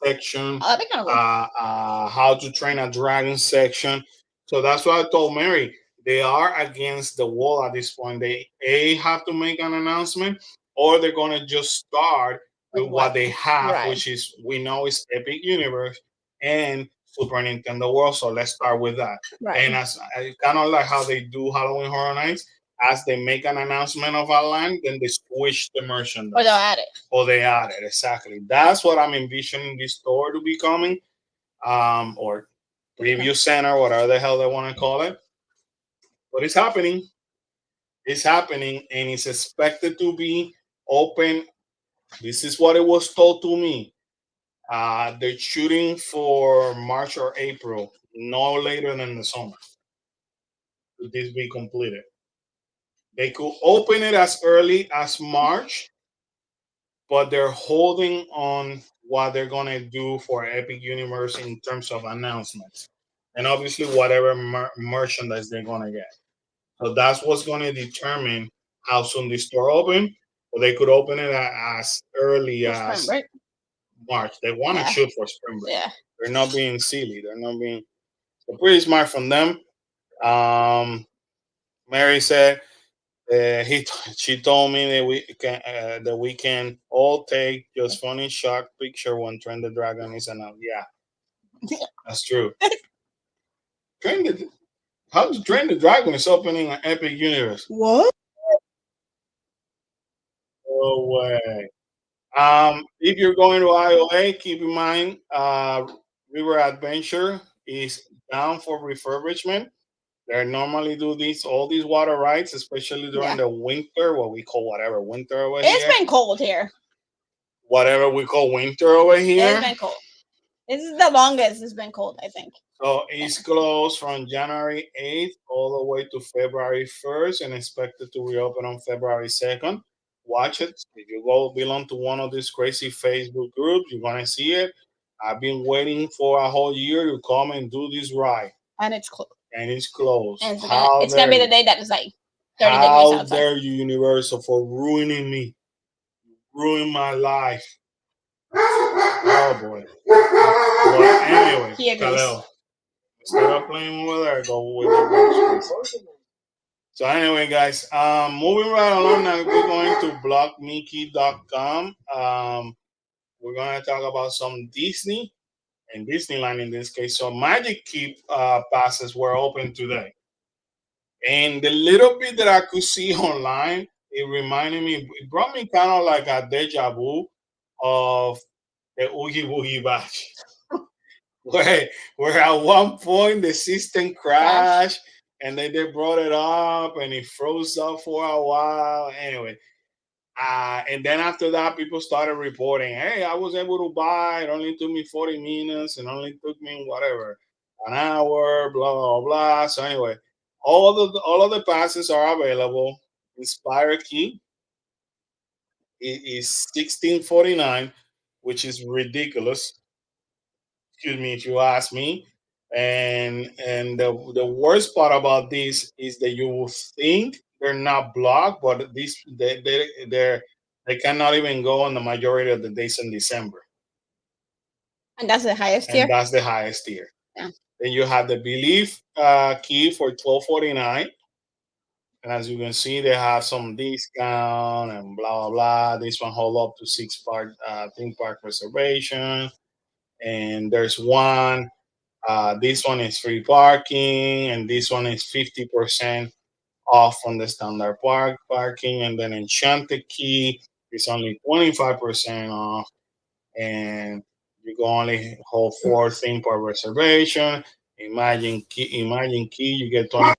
section, Oh, that'd be kind of cool. how to train a dragon section. So that's what I told Mary. They are against the wall at this point. They have to make an announcement, or they're gonna just start with what they have, Right. which is we know is Epic Universe and Super Nintendo World. So let's start with that. Right. And as I kind of like how they do Halloween Horror Nights, as they make an announcement of a line, then they switch the merchandise. Or they'll add it. Or they add it, exactly. That's what I'm envisioning this store to be coming, or preview center, whatever the hell they want to call it. But it's happening. It's happening, and it's expected to be open. This is what it was told to me. They're shooting for March or April, no later than the summer. Could this be completed? They could open it as early as March, but they're holding on what they're gonna do for Epic Universe in terms of announcements, and obviously whatever merchandise they're gonna get. So that's what's gonna determine how soon the store open. Or they could open it as early For spring as break. March. They want to Yeah. shoot for spring break. Yeah. They're not being silly. They're not being. So pretty smart from them. Mary said she told me that we can all take just funny shock picture when Train the Dragon is announced. Yeah, that's true. Train the how to Train the Dragon is opening an Epic Universe. What? No way. If you're going to IOA, keep in mind River Adventure is down for refurbishment. They normally do all these water rides, especially during Yeah. the winter, what we call whatever winter over It's here. been cold here. Whatever we call winter over here. It's been cold. This is the longest it's been cold, I think. So it's closed from January 8th all the way to February 1st and expected to reopen on February 2nd. Watch it. If you go belong to one of these crazy Facebook groups, you're going to see it. I've been waiting for a whole year to come and do this ride. And it's closed. And it's closed. And it's gonna be the day that is like 30 degrees How outside. dare you, Universal, for ruining me? Ruin my life. Oh, boy. But anyway, He agrees. Kaleo. Instead of playing over there, go with the words. So anyway, guys, moving right along now, we're going to blogmickey.com. We're going to talk about some Disney and Disneyland in this case. So Magic Keep passes were open today. And the little bit that I could see online, it reminded me, it brought me kind of like a deja vu of the Oogie Boogie Bash. where at one point the system crashed and then they brought it up and it froze up for a while. Anyway, and then after that, people started reporting, hey, I was able to buy, it only took me 40 minutes and only took me whatever, an hour, blah, blah, blah. So anyway, all of the passes are available. Inspire Key is $16.49, which is ridiculous. Excuse me, if you ask me. And the worst part about this is that you will think they're not blocked, but they cannot even go on the majority of the days in December. And that's the highest tier. And that's the highest tier. Yeah. Then you have the Believe key for $12.49. And as you can see, they have some discount and blah blah blah. This one hold up to 6 park theme park reservation. And there's one. This one is free parking, and this one is 50% off on the standard parking. And then Enchanted Key is only 25% off, and you can only hold 4 theme park reservation. Imagine Key, you get 20%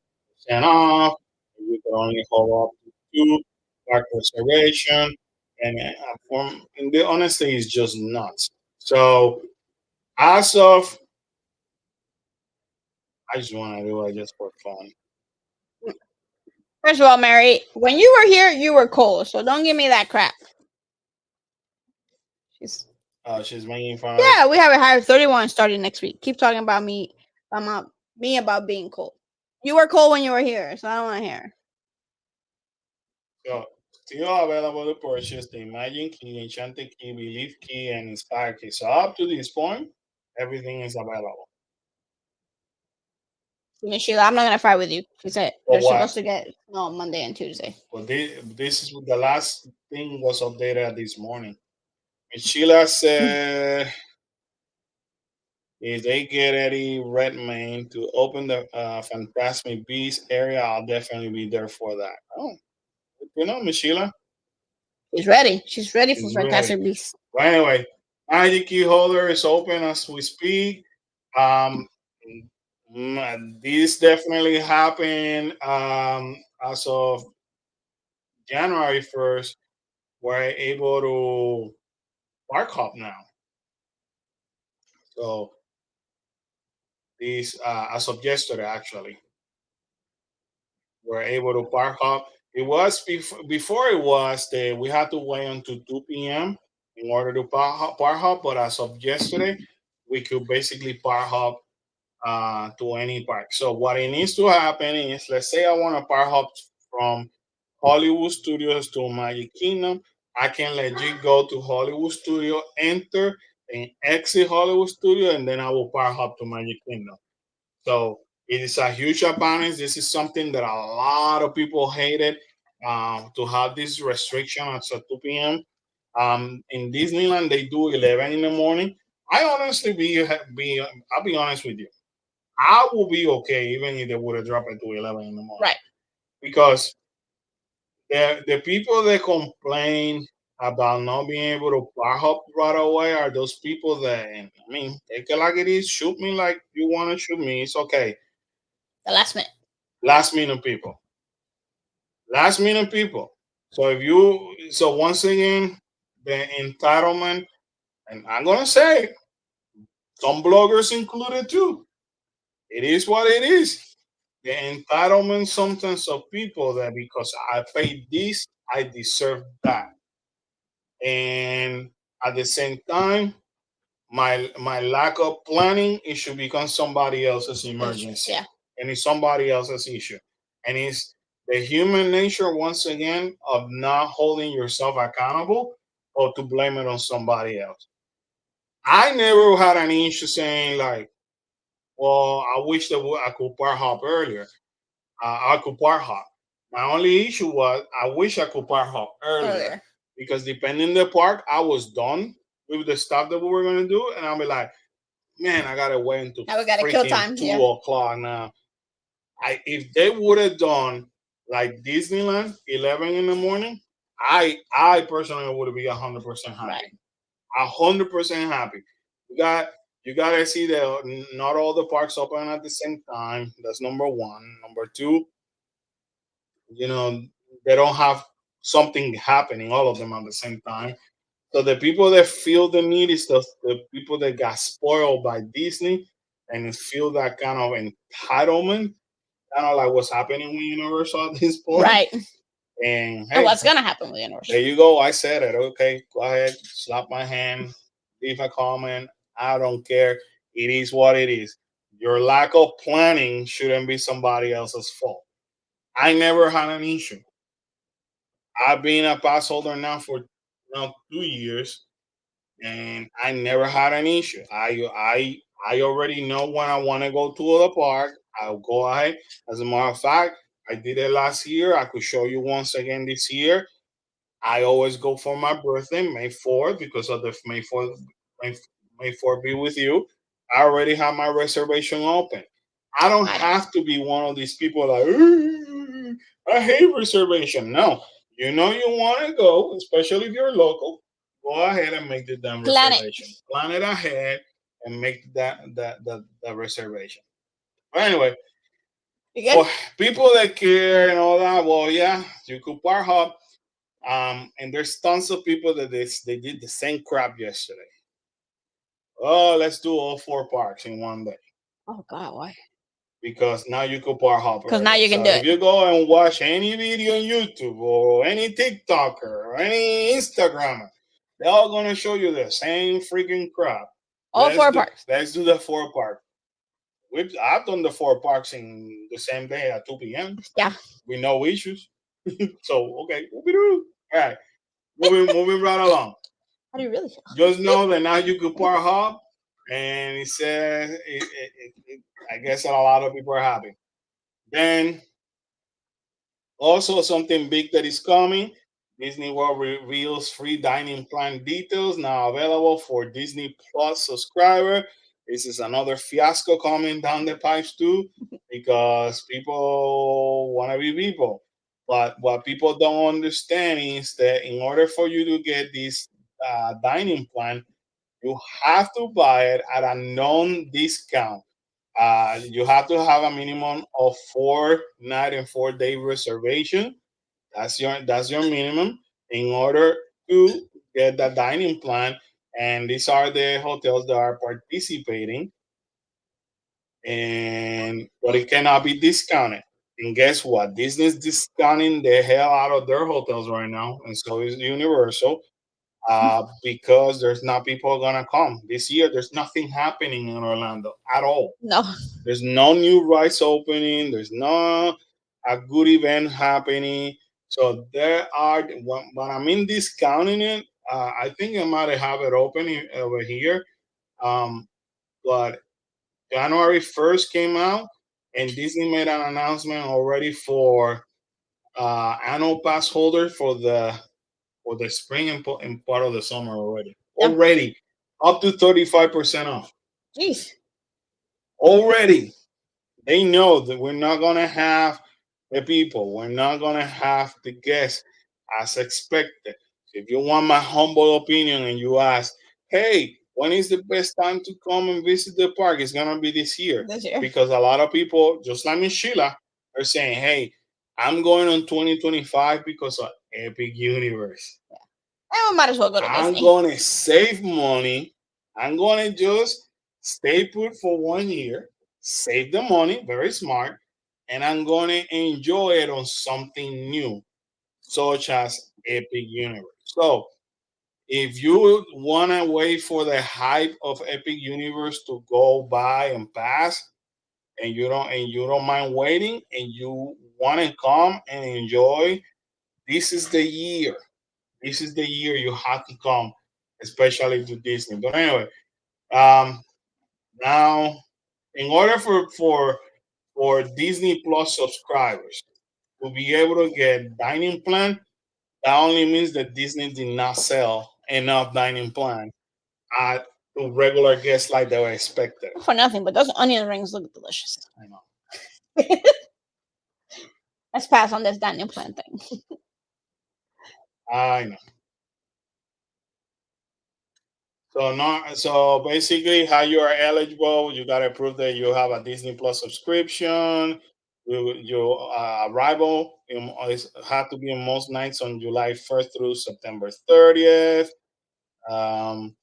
off. You can only hold up to 2 park reservation, and the honestly, it's just nuts. So as of I just want to do it just for fun. First of all, Mary, when you were here, you were cold, so don't give me that crap. She's making fun. Yeah, we have a higher 31 starting next week. Keep talking about me about being cold. You were cold when you were here, so I don't want to hear. So, still available to purchase the Imagine Key, Enchanted Key, Believe Key, and Inspire Key. So up to this point, everything is available. Sheila, I'm not gonna fight with you. She said But they're what? supposed to get Monday and Tuesday. Well, this is the last thing was updated this morning. And Sheila said if they get Eddie Redmayne to open the Fantasmic Beasts area, I'll definitely be there for that. Oh, you know, Miss Sheila. She's ready. She's ready for Fantastic Beasts. Well, anyway, Magic Key Holder is open as we speak. This definitely happened as of January 1st. We're able to park hop now. So this as of yesterday, actually, we're able to park hop. It was before it was that we had to wait until 2 p.m. in order to park hop, but as of yesterday, we could basically park hop to any park. So what it needs to happen is, let's say I want to park hop from Hollywood Studios to Magic Kingdom. I can legit go to Hollywood Studio, enter and exit Hollywood Studio, and then I will park hop to Magic Kingdom. So it is a huge advantage. This is something that a lot of people hated to have this restriction at 2 p.m. In Disneyland, they do 11 in the morning. I honestly I'll be honest with you. I will be okay even if they would have dropped it to 11 in the morning. Right. Because the people that complain about not being able to bar hop right away are those people that, I mean, take it like it is, shoot me like you want to shoot me. It's okay. The last minute. Last minute people. Last minute people. So if you, so once again, the entitlement, and I'm going to say, some bloggers included too. It is what it is. The entitlement sometimes of people that because I paid this, I deserve that. And at the same time, my lack of planning, it should become somebody else's emergency. Yeah. And it's somebody else's issue. And it's the human nature once again of not holding yourself accountable or to blame it on somebody else. I never had an issue saying like, well, I wish that I could park hop earlier. I could park hop. My only issue was I wish I could park hop earlier because depending the park, I was done with the stuff that we were gonna do, and I'll be like, man, I gotta wait until Now we gotta kill time. 2 o'clock now. If they would have done like Disneyland 11 in the morning, I personally would be 100% happy. Right. 100% happy. You got you gotta see that not all the parks open at the same time. That's number one. Number two, you know, they don't have something happening, all of them at the same time. So the people that feel the need is the people that got spoiled by Disney and feel that kind of entitlement, kind of like what's happening with Universal at this point. Right. And And hey, what's gonna happen with Universal? there you go. I said it. Okay, go ahead, slap my hand, leave a comment. I don't care. It is what it is. Your lack of planning shouldn't be somebody else's fault. I never had an issue. I've been a pass holder now for now 2 years, and I never had an issue. I already know when I want to go to the park. I'll go ahead. As a matter of fact, I did it last year. I could show you once again this year. I always go for my birthday, May 4th, because of the May 4th, May, May 4th be with you. I already have my reservation open. I don't have to be one of these people like, I hate reservation. No, you know you want to go, especially if you're local, go ahead and make the damn reservation. Plan it ahead and make that reservation. But anyway, for people that care and all that, well, yeah, you could park hop. And there's tons of people that they did the same crap yesterday. Oh, let's do all four parks in one day. Oh God, why? Because now you could park hop. Because now you can do it. If you go and watch any video on YouTube or any TikToker or any Instagrammer, they're all gonna show you the same freaking crap. All four parks. Let's do the four park. I've done the four parks in the same day at 2 p.m. Yeah. With no issues. So okay, all right. Moving right along. How do you really feel? Just know that now you could park hop, and it says, I guess that a lot of people are happy. Then, also something big that is coming. Disney World reveals free dining plan details now available for Disney Plus subscriber. This is another fiasco coming down the pipes too, because people want to be people. But what people don't understand is that in order for you to get this dining plan, you have to buy it at a known discount. You have to have a minimum of 4 night and 4 day reservation. That's your minimum in order to get the dining plan. And these are the hotels that are participating, and but it cannot be discounted. And guess what? Disney's discounting the hell out of their hotels right now, and so is Universal, because there's not people gonna come this year. There's nothing happening in Orlando at all. No. There's no new rides opening. There's no a good event happening. So there are when I mean discounting it, I think I might have it open over here. Um, but January 1st came out, and Disney made an announcement already for annual pass holders for the spring and part of the summer already. Yeah. Already up to 35% off. Jeez. Already. They know that we're not gonna have the people, we're not gonna have the guests as expected. If you want my humble opinion and you ask, hey, when is the best time to come and visit the park? It's gonna be this year. This year. Because a lot of people, just like Miss Sheila, are saying, hey, I'm going on 2025 because of Epic Universe. And we might as well go to I'm Disney. gonna save money. I'm gonna just stay put for 1 year, save the money, very smart, and I'm gonna enjoy it on something new, such as Epic Universe. So if you wanna wait for the hype of Epic Universe to go by and pass, and you don't mind waiting, and you wanna come and enjoy, this is the year. This is the year you have to come, especially to Disney. But anyway, now in order for Disney Plus subscribers to be able to get dining plan, that only means that Disney did not sell enough dining plan at to regular guests like they were expected. For nothing, but those onion rings look delicious. I know. Let's pass on this dining plan thing. I know. So basically, how you are eligible, you gotta prove that you have a Disney Plus subscription. Your arrival had to be on most nights on July 1st through September 30th. Um,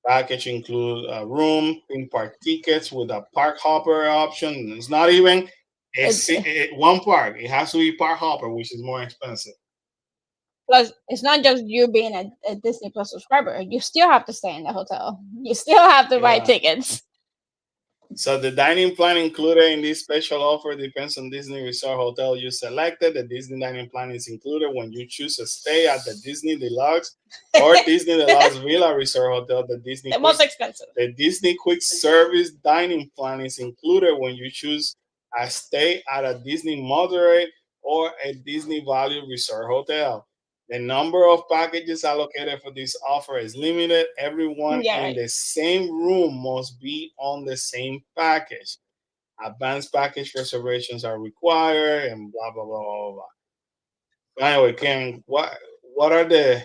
Package include a room, theme park tickets with a park hopper option. It's not even one park. It has to be park hopper, which is more expensive. Plus, it's not just you being a Disney Plus subscriber. You still have to stay in the hotel. You still have to buy tickets. So the dining plan included in this special offer depends on Disney Resort hotel you selected. The Disney dining plan is included when you choose to stay at the Disney Deluxe or Disney Deluxe Villa Resort Hotel. The most expensive. The Disney Quick Service dining plan is included when you choose a stay at a Disney Moderate or a Disney Value Resort Hotel. The number of packages allocated for this offer is limited. Everyone in the same room must be on the same package. Advanced package reservations are required, and blah blah blah blah blah. Anyway, Ken, what are the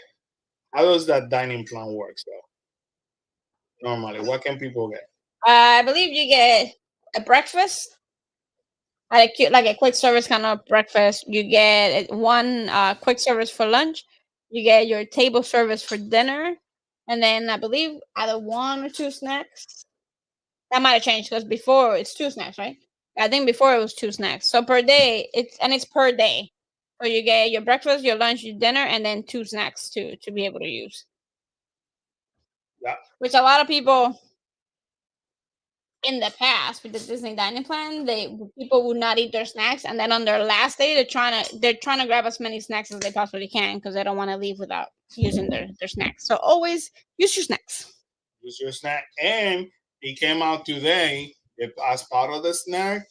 how does that dining plan work? So normally, what can people get? I believe you get a breakfast. Like a quick service kind of breakfast. You get one quick service for lunch. You get your table service for dinner, and then I believe either 1 or 2 snacks. That might have changed because before it's 2 snacks, right? I think before it was 2 snacks. So per day, it's per day. So you get your breakfast, your lunch, your dinner, and then 2 snacks to be able to use. Yeah. Which a lot of people in the past with the Disney dining plan, people would not eat their snacks, and then on their last day, they're trying to grab as many snacks as they possibly can because they don't want to leave without using their snacks. So always use your snacks. Use your snack, and it came out today as part of the snack.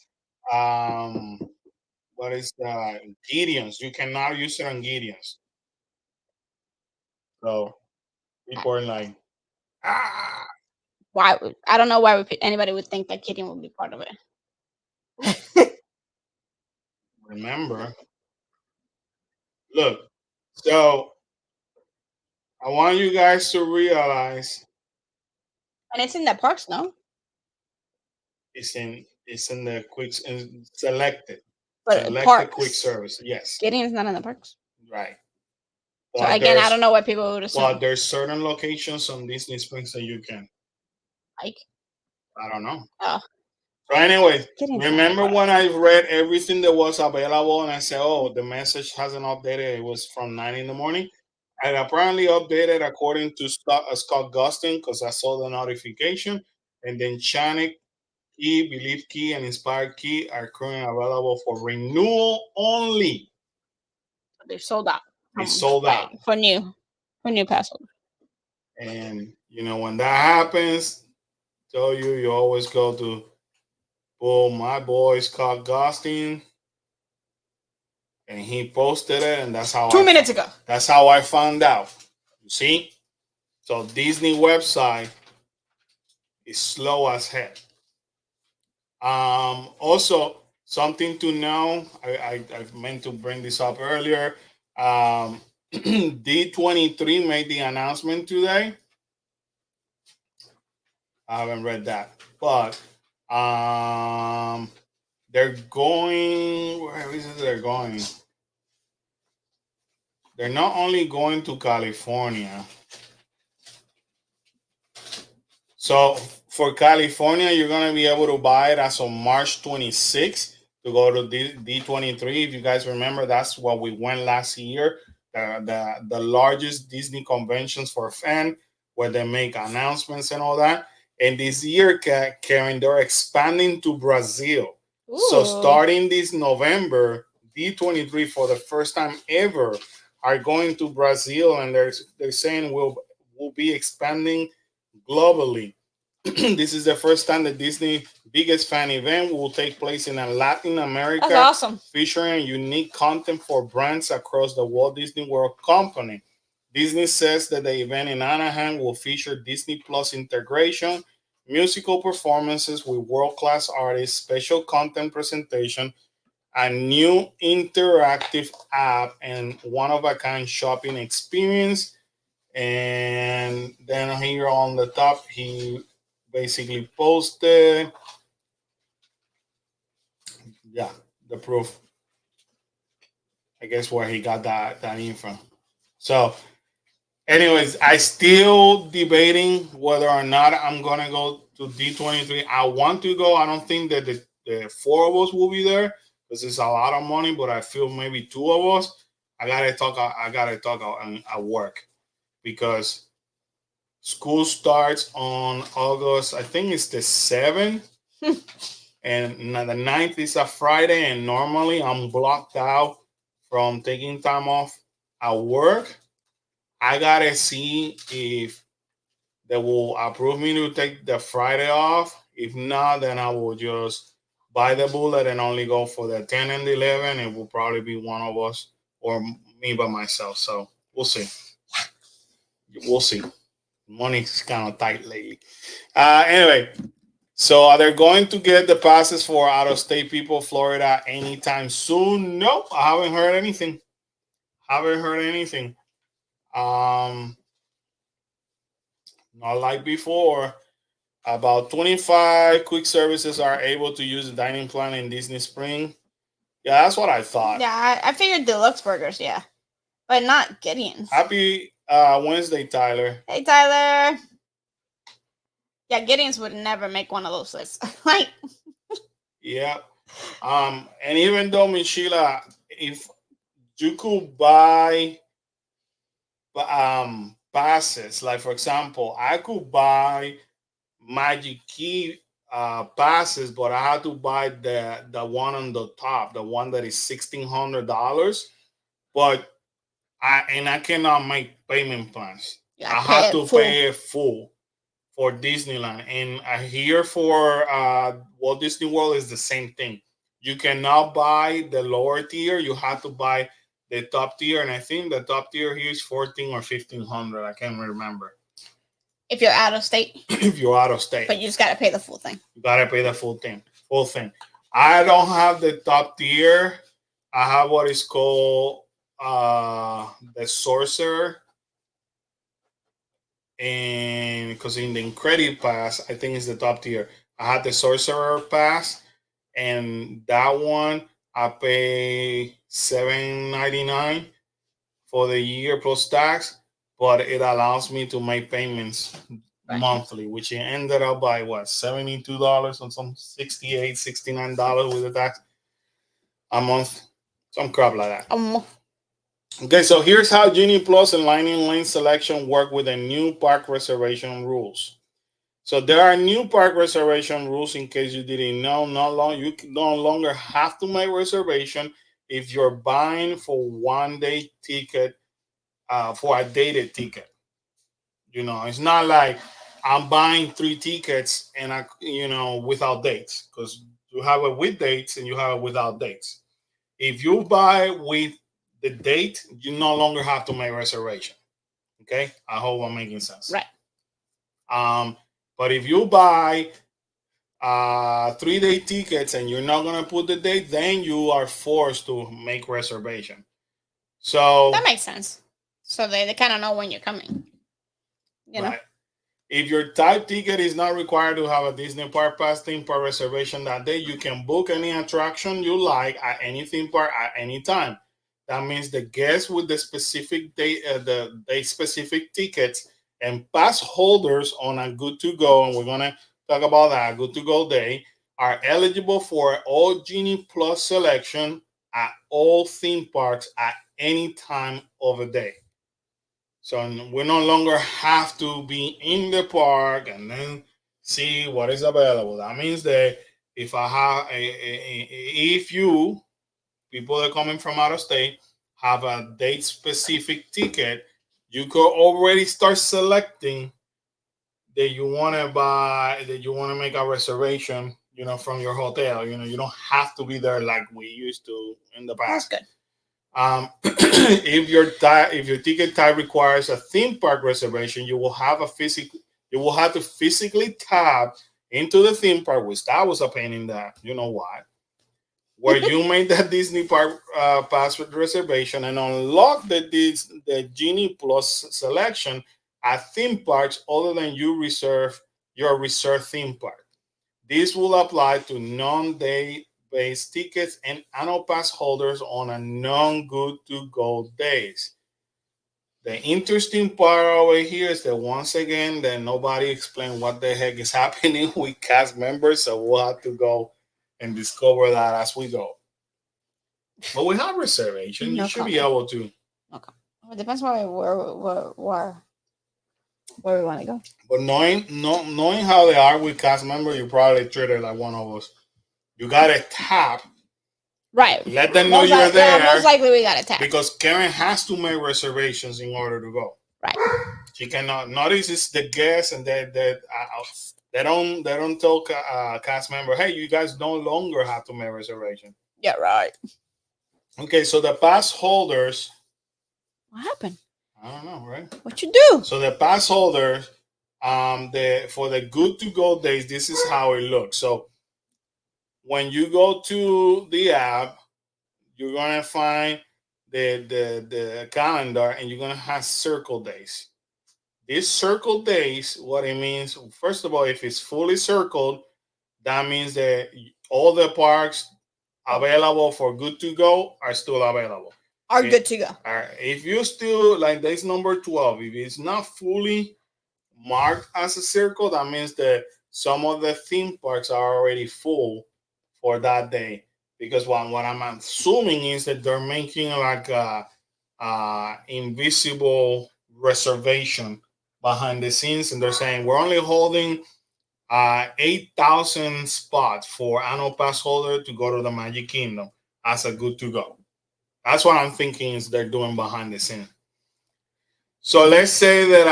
What is the Gideon's? You cannot use it on Gideon's. So people are like, why? I don't know why anybody would think that Gideon would be part of it. Remember, look. So I want you guys to realize, and it's in the parks, no? it's in It's in the selected But quick parks. service. Yes, Gideon's not in the parks. right. So But again, I don't know what people would assume. there's certain locations on Disney Springs that you can. Like, I don't know. oh, So anyway, Gideon's not in the remember park. when I read everything that was available and I said, "Oh, the message hasn't updated." It was from 9 in the morning. And apparently updated according to Scott Gustin because I saw the notification. And then Chanic Key, Believe Key, and Inspired Key are currently available for renewal only. They're sold out. They sold out. For new Passholder. And when that happens, tell you always go to my boy Scott Gustin. And he posted it, and that's how 2 minutes ago. That's how I found out. You see? So Disney website is slow as heck. Also, something to know. I meant to bring this up earlier. D23 made the announcement today. I haven't read that, but they're going. Where is it? They're going. They're not only going to California. So for California, you're going to be able to buy it as of March 26th to go to D23. If you guys remember, that's what we went last year. The largest Disney conventions for fans where they make announcements and all that. And this year, Karen, they're expanding to Brazil. Ooh. So starting this November, D23 for the first time ever are going to Brazil, and they're saying we'll be expanding globally. This is the first time the Disney biggest fan event will take place in Latin America. That's awesome. Featuring unique content for brands across the Walt Disney World Company. Disney says that the event in Anaheim will feature Disney Plus integration, musical performances with world-class artists, special content presentation, a new interactive app, and one-of-a-kind shopping experience. And then here on the top, he basically posted, the proof. I guess where he got that info. So, anyways, I still debating whether or not I'm gonna go to D23. I want to go. I don't think that the four of us will be there because it's a lot of money. But I feel maybe two of us. I gotta talk at work because school starts on August. I think it's the 7th. And the 9th is a Friday. And normally I'm blocked out from taking time off at work. I gotta see if they will approve me to take the Friday off. If not, then I will just buy the bullet and only go for the 10 and the 11. It will probably be one of us or me by myself. So we'll see. We'll see. Money's kind of tight lately. Anyway, so are they going to get the passes for out-of-state people, Florida, anytime soon? Nope, I haven't heard anything. Not like before. About 25 quick services are able to use the dining plan in Disney Spring. Yeah, that's what I thought. Yeah, I figured deluxe burgers, yeah. But not Gideon's. Happy Wednesday, Tyler. Hey, Tyler. Yeah, Gideon's would never make one of those lists. Like, yeah. And even though, Michela, if you could buy passes, like for example, I could buy Magic Key passes, but I had to buy the one on the top, the one that is $1,600. But I cannot make payment plans. I have to pay it full for Disneyland. And here for Walt Disney World is the same thing. You cannot buy the lower tier. You have to buy the top tier. And I think the top tier here is 14 or 1,500. I can't remember. If you're out of state. If you're out of state. But you just got to pay the full thing. You got to pay the full thing. I don't have the top tier. I have what is called the Sorcerer. And because in the credit pass, I think it's the top tier. I had the Sorcerer pass, and that one I pay $7.99 for the year plus tax, but it allows me to make payments Right. monthly, which it ended up by what, $72 or some $69 with the tax a month, some crap like that. Okay, so here's how Genie Plus and Lightning Lane selection work with the new park reservation rules. So there are new park reservation rules in case you didn't know. You no longer have to make reservation if you're buying for 1 day ticket, for a dated ticket. It's not like I'm buying 3 tickets and without dates, because you have it with dates and you have it without dates. If you buy with the date, you no longer have to make reservation. Okay, I hope I'm making sense. Right. But if you buy 3 day tickets and you're not gonna put the date, then you are forced to make reservation. So that makes sense. So they kind of know when you're coming. Right. If your type ticket is not required to have a Disney Park Pass theme park reservation that day, you can book any attraction you like at any theme park at any time. That means the guests with the specific day, the day specific tickets and pass holders on a good to go, and we're gonna talk about that good to go day, are eligible for all Genie Plus selection at all theme parks at any time of the day. So we no longer have to be in the park and then see what is available. That means that if I have if you people that are coming from out of state have a date specific ticket, you could already start selecting that you want to buy, that you want to make a reservation, from your hotel. You don't have to be there like we used to in the past. That's good. If your ticket type requires a theme park reservation, you will have to physically tap into the theme park, which that was a pain in the why, where you made that Disney Park password reservation and unlock the Genie Plus selection at theme parks other than your reserved theme park. This will apply to non-day based tickets and annual pass holders on a non-good to go days. The interesting part over here is that once again that nobody explained what the heck is happening with cast members, so we'll have to go and discover that as we go. But we have reservation. No You should be comment. able to. Okay. It depends where we want to go. But knowing how they are with cast members, you probably treat it like one of us. You gotta tap. Right. Let them know you're there. Yeah, most likely we gotta tap. Because Karen has to make reservations in order to go. Right. She cannot. Notice it's the guests and they don't tell cast member, hey, you guys no longer have to make reservation. Yeah. Right. Okay, so the pass holders. What happened? I don't know, right? What you do? So the pass holders, for the good to go days, this is how it looks. So when you go to the app, you're gonna find the calendar, and you're gonna have circle days. These circle days, what it means, first of all, if it's fully circled, that means that all the parks available for good to go are still available. Are good to go. All right. If you still like this number 12, if it's not fully marked as a circle, that means that some of the theme parks are already full for that day. Because what I'm assuming is that they're making like a invisible reservation behind the scenes, and they're saying we're only holding 8,000 spots for annual pass holder to go to the Magic Kingdom as a good to go. That's what I'm thinking is they're doing behind the scene. So let's say that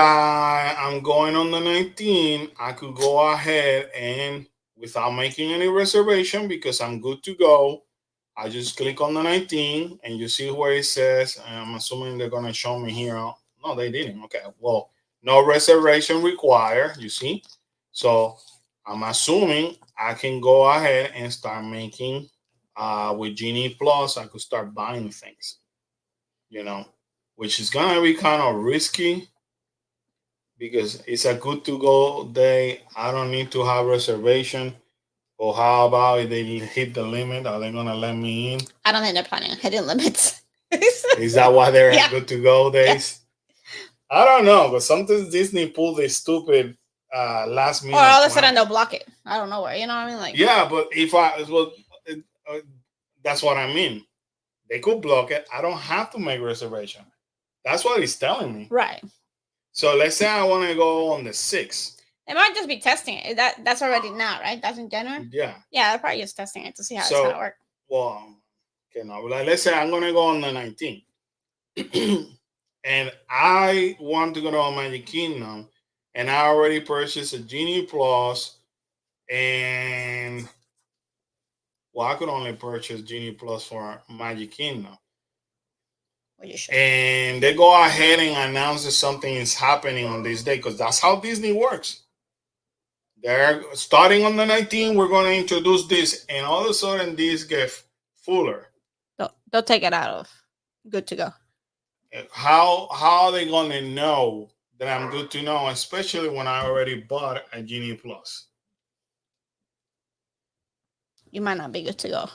I'm going on the 19th. I could go ahead and without making any reservation because I'm good to go, I just click on the 19 and you see where it says, I'm assuming they're going to show me here. No, they didn't. Okay. Well, no reservation required, you see. So I'm assuming I can go ahead and start making with Genie Plus, I could start buying things, which is going to be kind of risky because it's a good to go day. I don't need to have reservation, Or how about if they hit the limit? Are they gonna let me in? I don't think they're planning on hitting limits. Is that why they're Yeah. good to go days? I don't know, but sometimes Disney pull this stupid last minute. Or all of a plan. sudden they'll block it. I don't know where. You know what I mean? Like, Yeah, but if I well, that's what I mean. They could block it. I don't have to make reservation. That's what he's telling me. right. So let's say I want to go on the 6th. They might just be testing it. That's already now, right? That's in January. Yeah. Yeah, they're probably just testing it to see how So, it's gonna work. Well, okay, no, like let's say I'm gonna go on the 19th, and I want to go to Magic Kingdom, and I already purchased a Genie Plus, and well, I could only purchase Genie Plus for Magic Kingdom. Well, you should. And they go ahead and announce that something is happening on this day because that's how Disney works. They're starting on the 19th. We're going to introduce this, and all of a sudden, these get fuller. They'll take it out of good to go. How are they going to know that I'm good to know, especially when I already bought a Genie Plus? You might not be good to go.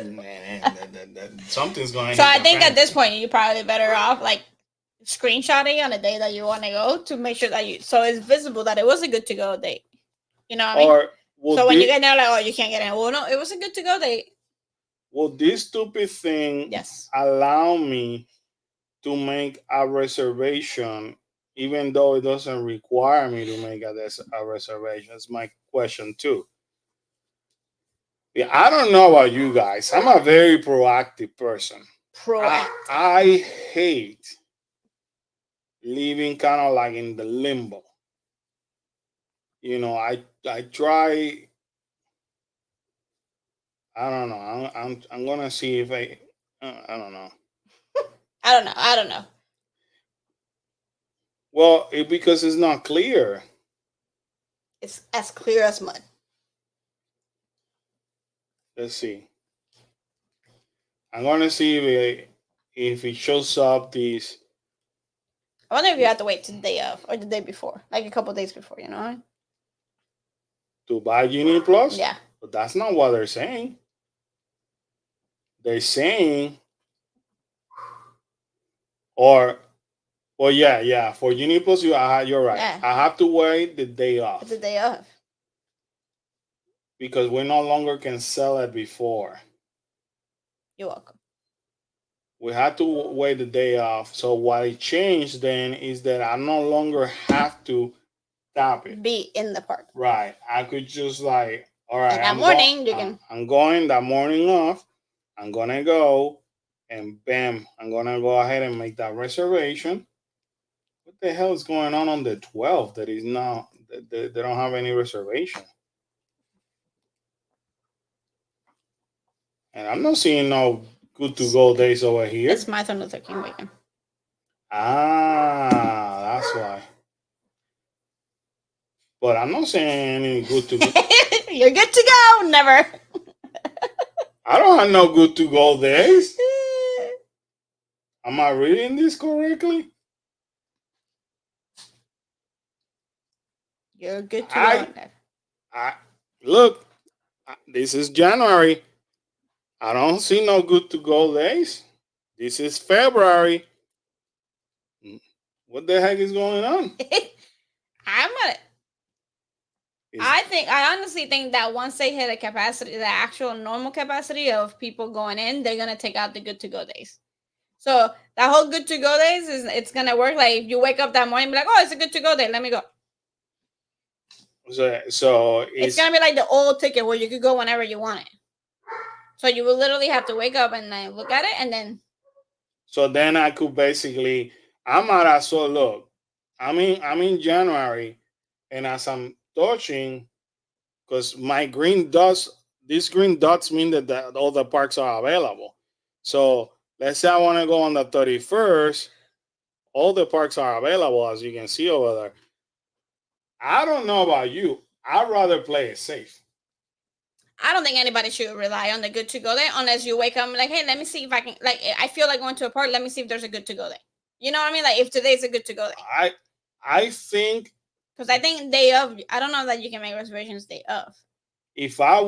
Man, something's going. So I think at this point you're probably better off like screenshotting on the day that you want to go to make sure that so it's visible that it was a good to go date. You know what I mean? So when you get there, like, oh, you can't get in. Well, no, it was a good to go date. Will this stupid thing Yes. allow me to make a reservation, even though it doesn't require me to make a reservation? That's my question too. Yeah, I don't know about you guys. I'm a very proactive person. I hate living kind of like in the limbo. You know, I try. I don't know. I'm gonna see if I don't know. I don't know. Well, because it's not clear. It's as clear as mud. Let's see. I'm gonna see if it shows up these. I wonder if you have to wait till the day of or the day before, like a couple days before. You know? To buy Genie Plus? Yeah. But that's not what they're saying. They're saying, well, yeah. For Genie Plus, you're right. Yeah. I have to wait the day off. The day of. Because we no longer can sell it before. You're welcome. We had to wait the day off. So what it changed then is that I no longer have to tap it. Be in the park. Right. I could just like, all right. And that morning, you can. I'm going that morning off. I'm going to go and bam, I'm going to go ahead and make that reservation. What the hell is going on the 12th that is not, they don't have any reservation? And I'm not seeing no good to go days over here. It's Martin Luther King weekend. Ah, that's why. But I'm not saying any good to go. You're good to go. Never. I don't have no good to go days. Am I reading this correctly? You're good to go. Look, this is January. I don't see no good to go days. This is February. What the heck is going on? I honestly think that once they hit a capacity, the actual normal capacity of people going in, they're gonna take out the good to go days. So that whole good to go days it's gonna work. Like if you wake up that morning, and be like, oh, it's a good to go day. Let me go. So it's gonna be like the old ticket where you could go whenever you want it. So you will literally have to wake up and then look at it and then. So then I could basically, I might as well look. I'm in January, and as I'm touching, because my green dots, these green dots mean that all the parks are available. So let's say I want to go on the 31st, all the parks are available, as you can see over there. I don't know about you. I'd rather play it safe. I don't think anybody should rely on the good to go day unless you wake up and like, hey, let me see if I can, like, I feel like going to a park. Let me see if there's a good to go day. You know what I mean? Like if today's a good to go day. I think. Because I think day of, I don't know that you can make reservations day of. if I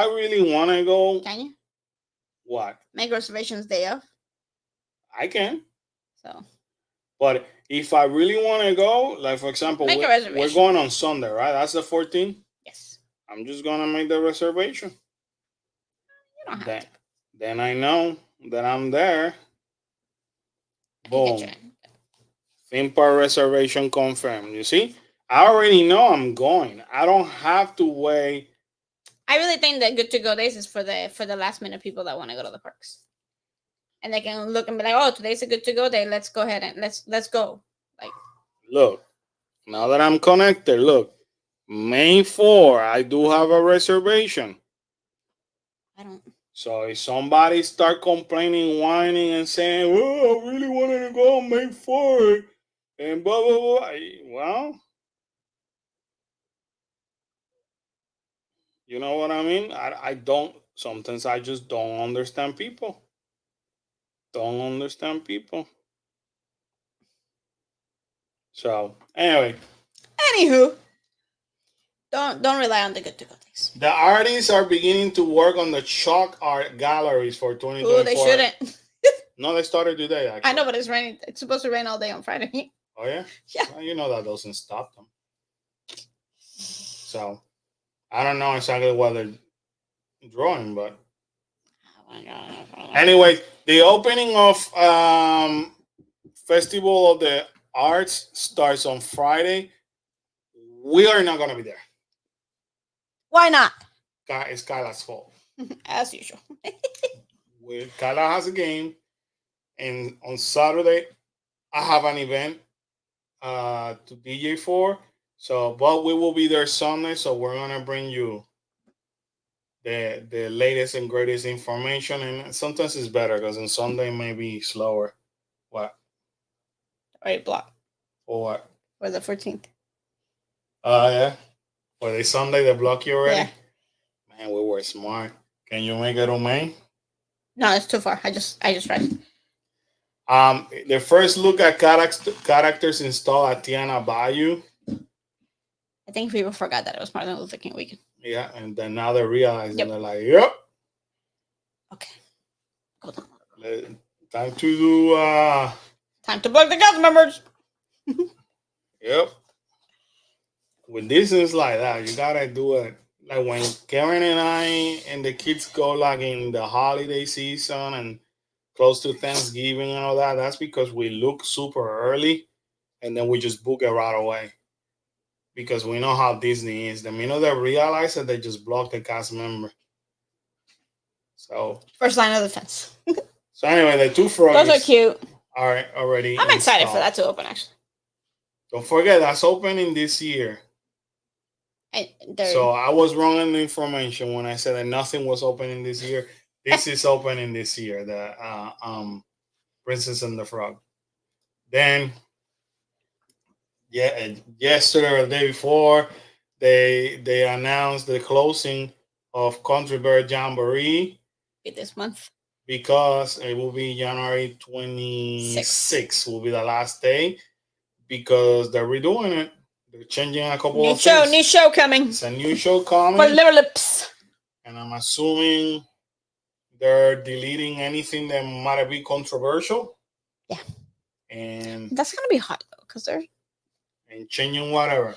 really want to go, Can you what make reservations day of? I can. So But if I really want to go, like for example, make a we're reservation. going on Sunday, right? That's the 14th. Yes. I'm just gonna make the reservation. You don't have Then, to. then I know that I'm there. I can get you Boom. in. Theme park reservation confirmed. You see, I already know I'm going. I don't have to wait. I really think that good to go days is for the last minute people that want to go to the parks, and they can look and be like, "Oh, today's a good to go day. Let's go ahead and let's go." Like, Look, now that I'm connected, look, May 4, I do have a reservation. I don't. So if somebody start complaining, whining, and saying, "Oh, I really wanted to go on May 4th," and blah blah blah, well, you know what I mean? I don't. Sometimes I just don't understand people. Don't understand people. So anyway, Anywho, don't rely on the good to go days. the artists are beginning to work on the chalk art galleries for Oh, 2024. they shouldn't. No, they started today. Actually, I know, but it's raining. It's supposed to rain all day on Friday. Oh yeah, Yeah. Well, you know that doesn't stop them. So I don't know exactly what they're drawing, but anyway, the opening of Festival of the Arts starts on Friday. We are not gonna be there. Why not? It's Kyla's fault. As usual. Kyla has a game, and on Saturday I have an event to DJ for. So, but we will be there Sunday, so we're gonna bring you the latest and greatest information. And sometimes it's better because on Sunday may be slower. What? Right block. For what? For the 14th. Yeah. For the Sunday they block you already. Yeah. Man, we were smart. Can you make it on May? No, it's too far. I just tried. The first look at characters installed at Tiana Bayou. I think people forgot that it was Martin Luther King weekend. Yeah, and then now they're realizing Yep. they're like, yep. Okay. Go down. Time to do Time to plug the cast members. Yep. With Disney's like that, you gotta do it. Like when Karen and I and the kids go like in the holiday season and close to Thanksgiving and all that, that's because we look super early and then we just book it right away. Because we know how Disney is. The minute they realize it, they just block the cast member. So first line of defense. So anyway, the two froggies Those are cute. are already I'm excited installed. for that to open actually. Don't forget that's opening this year. So I was wrong in the information when I said that nothing was opening this year. This is opening this year, the Princess and the Frog. Then yesterday or the day before, they announced the closing of Country Bear Jamboree this month because it will be January 26th will be the last day because they're redoing it. They're changing a couple of things. New show coming. It's a new show coming. For Little Lips. And I'm assuming they're deleting anything that might be controversial. Yeah. And that's going to be hot, though, because they're... And changing whatever.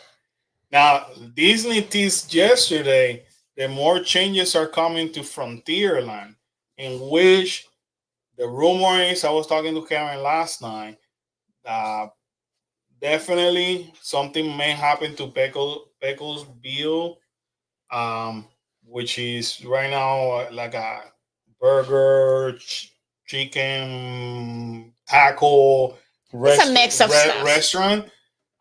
Now, Disney teased yesterday that more changes are coming to Frontierland, in which the rumor is, I was talking to Karen last night, definitely something may happen to Peckle's Bill, which is right now like a burger, chicken, taco, it's a mix of stuff. Restaurant.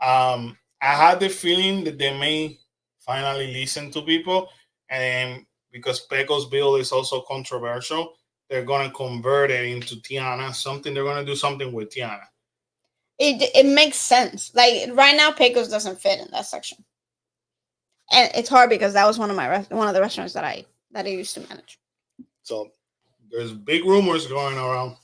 I had the feeling that they may finally listen to people, and because Peckle's Bill is also controversial, they're gonna convert it into Tiana. They're gonna do something with Tiana. It makes sense. Like right now, Pecos doesn't fit in that section, and it's hard because that was one of the restaurants that I used to manage. So there's big rumors going around.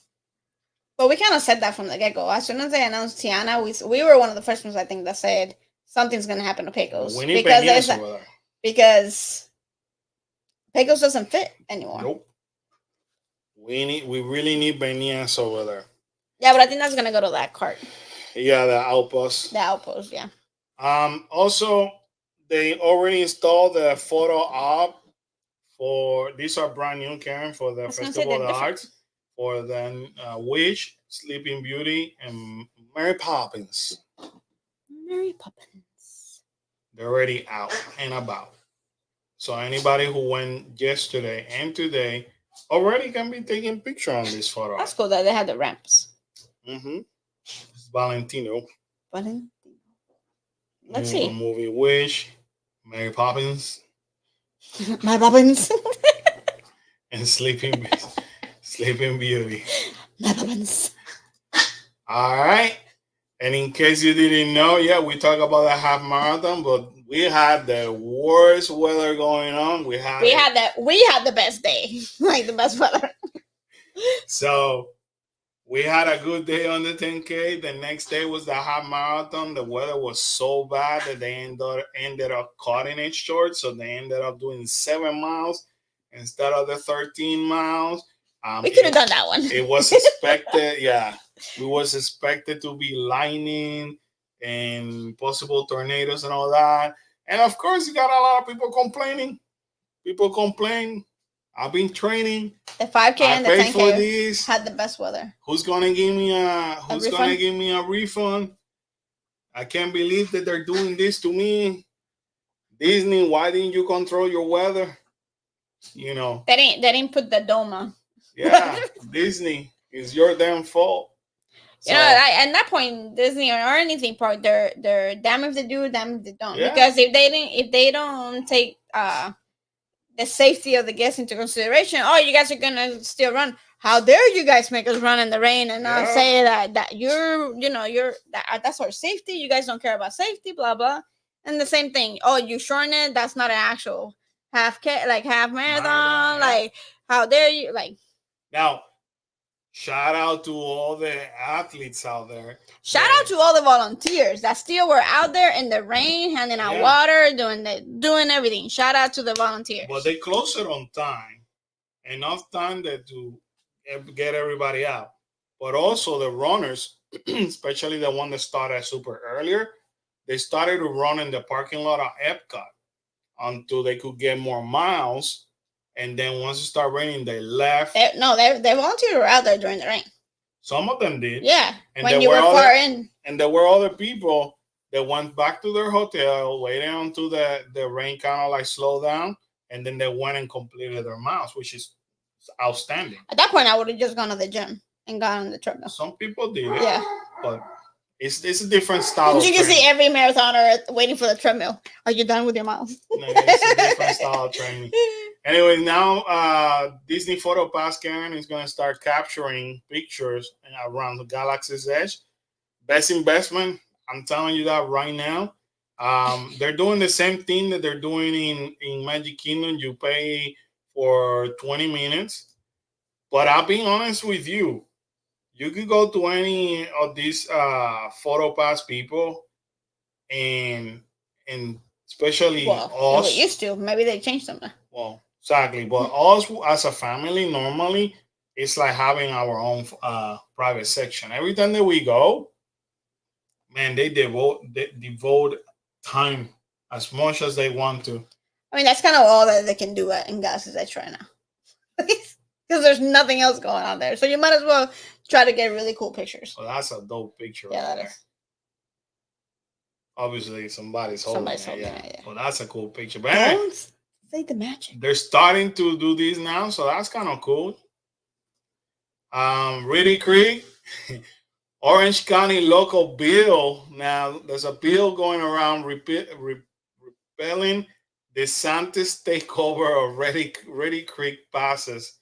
But we kind of said that from the get-go. As soon as they announced Tiana, we were one of the first ones, I think, that said something's going to happen to Pecos. We need because Pecos doesn't fit anymore. Nope. We really need beignets over there. Yeah, but I think that's gonna go to that cart. Yeah, the outpost. The outpost, yeah. Also, they already installed the photo op for these are brand new, Karen, for the Festival of the Arts, for the Witch, Sleeping Beauty, and Mary Poppins. Mary Poppins. They're already out and about. So anybody who went yesterday and today already can be taking picture on this photo. That's cool that they had the ramps. Mm-hmm. It's Valentino. Let's see. Movie Wish, Mary Poppins. Mary Poppins. And Sleeping Beauty. Mary Poppins. All right. And in case you didn't know, yeah, we talk about the half marathon, but we had the worst weather going on. We had the best day, like the best weather. So we had a good day on the 10K. The next day was the half marathon. The weather was so bad that they ended up cutting it short. So they ended up doing 7 miles instead of the 13 miles. We could have done that one. It was expected, yeah. It was expected to be lightning and possible tornadoes and all that. And of course, you got a lot of people complaining. People complain. I've been training. The 5K and the 10K had the best weather. Who's gonna give me a refund? I can't believe that they're doing this to me. Disney, why didn't you control your weather? You know. They didn't put the dome on. Yeah, Disney, it's your damn fault. So, you know, at that point, Disney or anything park, they're damn if they do, damn if they don't. Yeah. Because if they don't take the safety of the guests into consideration, oh, you guys are gonna still run. How dare you guys make us run in the rain and not say that that's our safety. You guys don't care about safety, blah blah. And the same thing. Oh, you shorten it. That's not an actual half marathon. Like, how dare you? Like, now, shout out to all the athletes out there. Shout out to all the volunteers that still were out there in the rain, handing out water, doing everything. Shout out to the volunteers. But they closed it on time, enough time to get everybody out. But also the runners, especially the one that started super earlier, they started to run in the parking lot of Epcot until they could get more miles. And then once it started raining, they left. The volunteers were out there during the rain. Some of them did. Yeah, and when you were far in. And there were other people that went back to their hotel, waiting until the rain kind of like slowed down, and then they went and completed their miles, which is outstanding. At that point, I would have just gone to the gym and gone on the treadmill. Some people did it. Yeah. But it's a different style. You can see every marathoner waiting for the treadmill. Are you done with your miles? No, it's a different style of training. Anyway, now Disney Photo Pass, Karen, is going to start capturing pictures around the Galaxy's Edge. Best investment, I'm telling you that right now. They're doing the same thing that they're doing in Magic Kingdom. You pay for 20 minutes. But I'll be honest with you. You could go to any of these Photo Pass people and especially us. We used to. Maybe they changed them. Well, exactly. But us as a family, normally, it's like having our own private section. Every time that we go, man, they devote time as much as they want to. I mean, that's kind of all that they can do in Galaxy's Edge right now. Because there's nothing else going on there. So you might as well try to get really cool pictures. Well, that's a dope picture. Yeah, that is. Obviously, somebody's holding it. Yeah. Well, that's a cool picture. But don't say the magic. They're starting to do these now, so that's kind of cool. Reedy Creek, Orange County local bill. Now, there's a bill going around repelling DeSantis takeover of Reedy Creek passes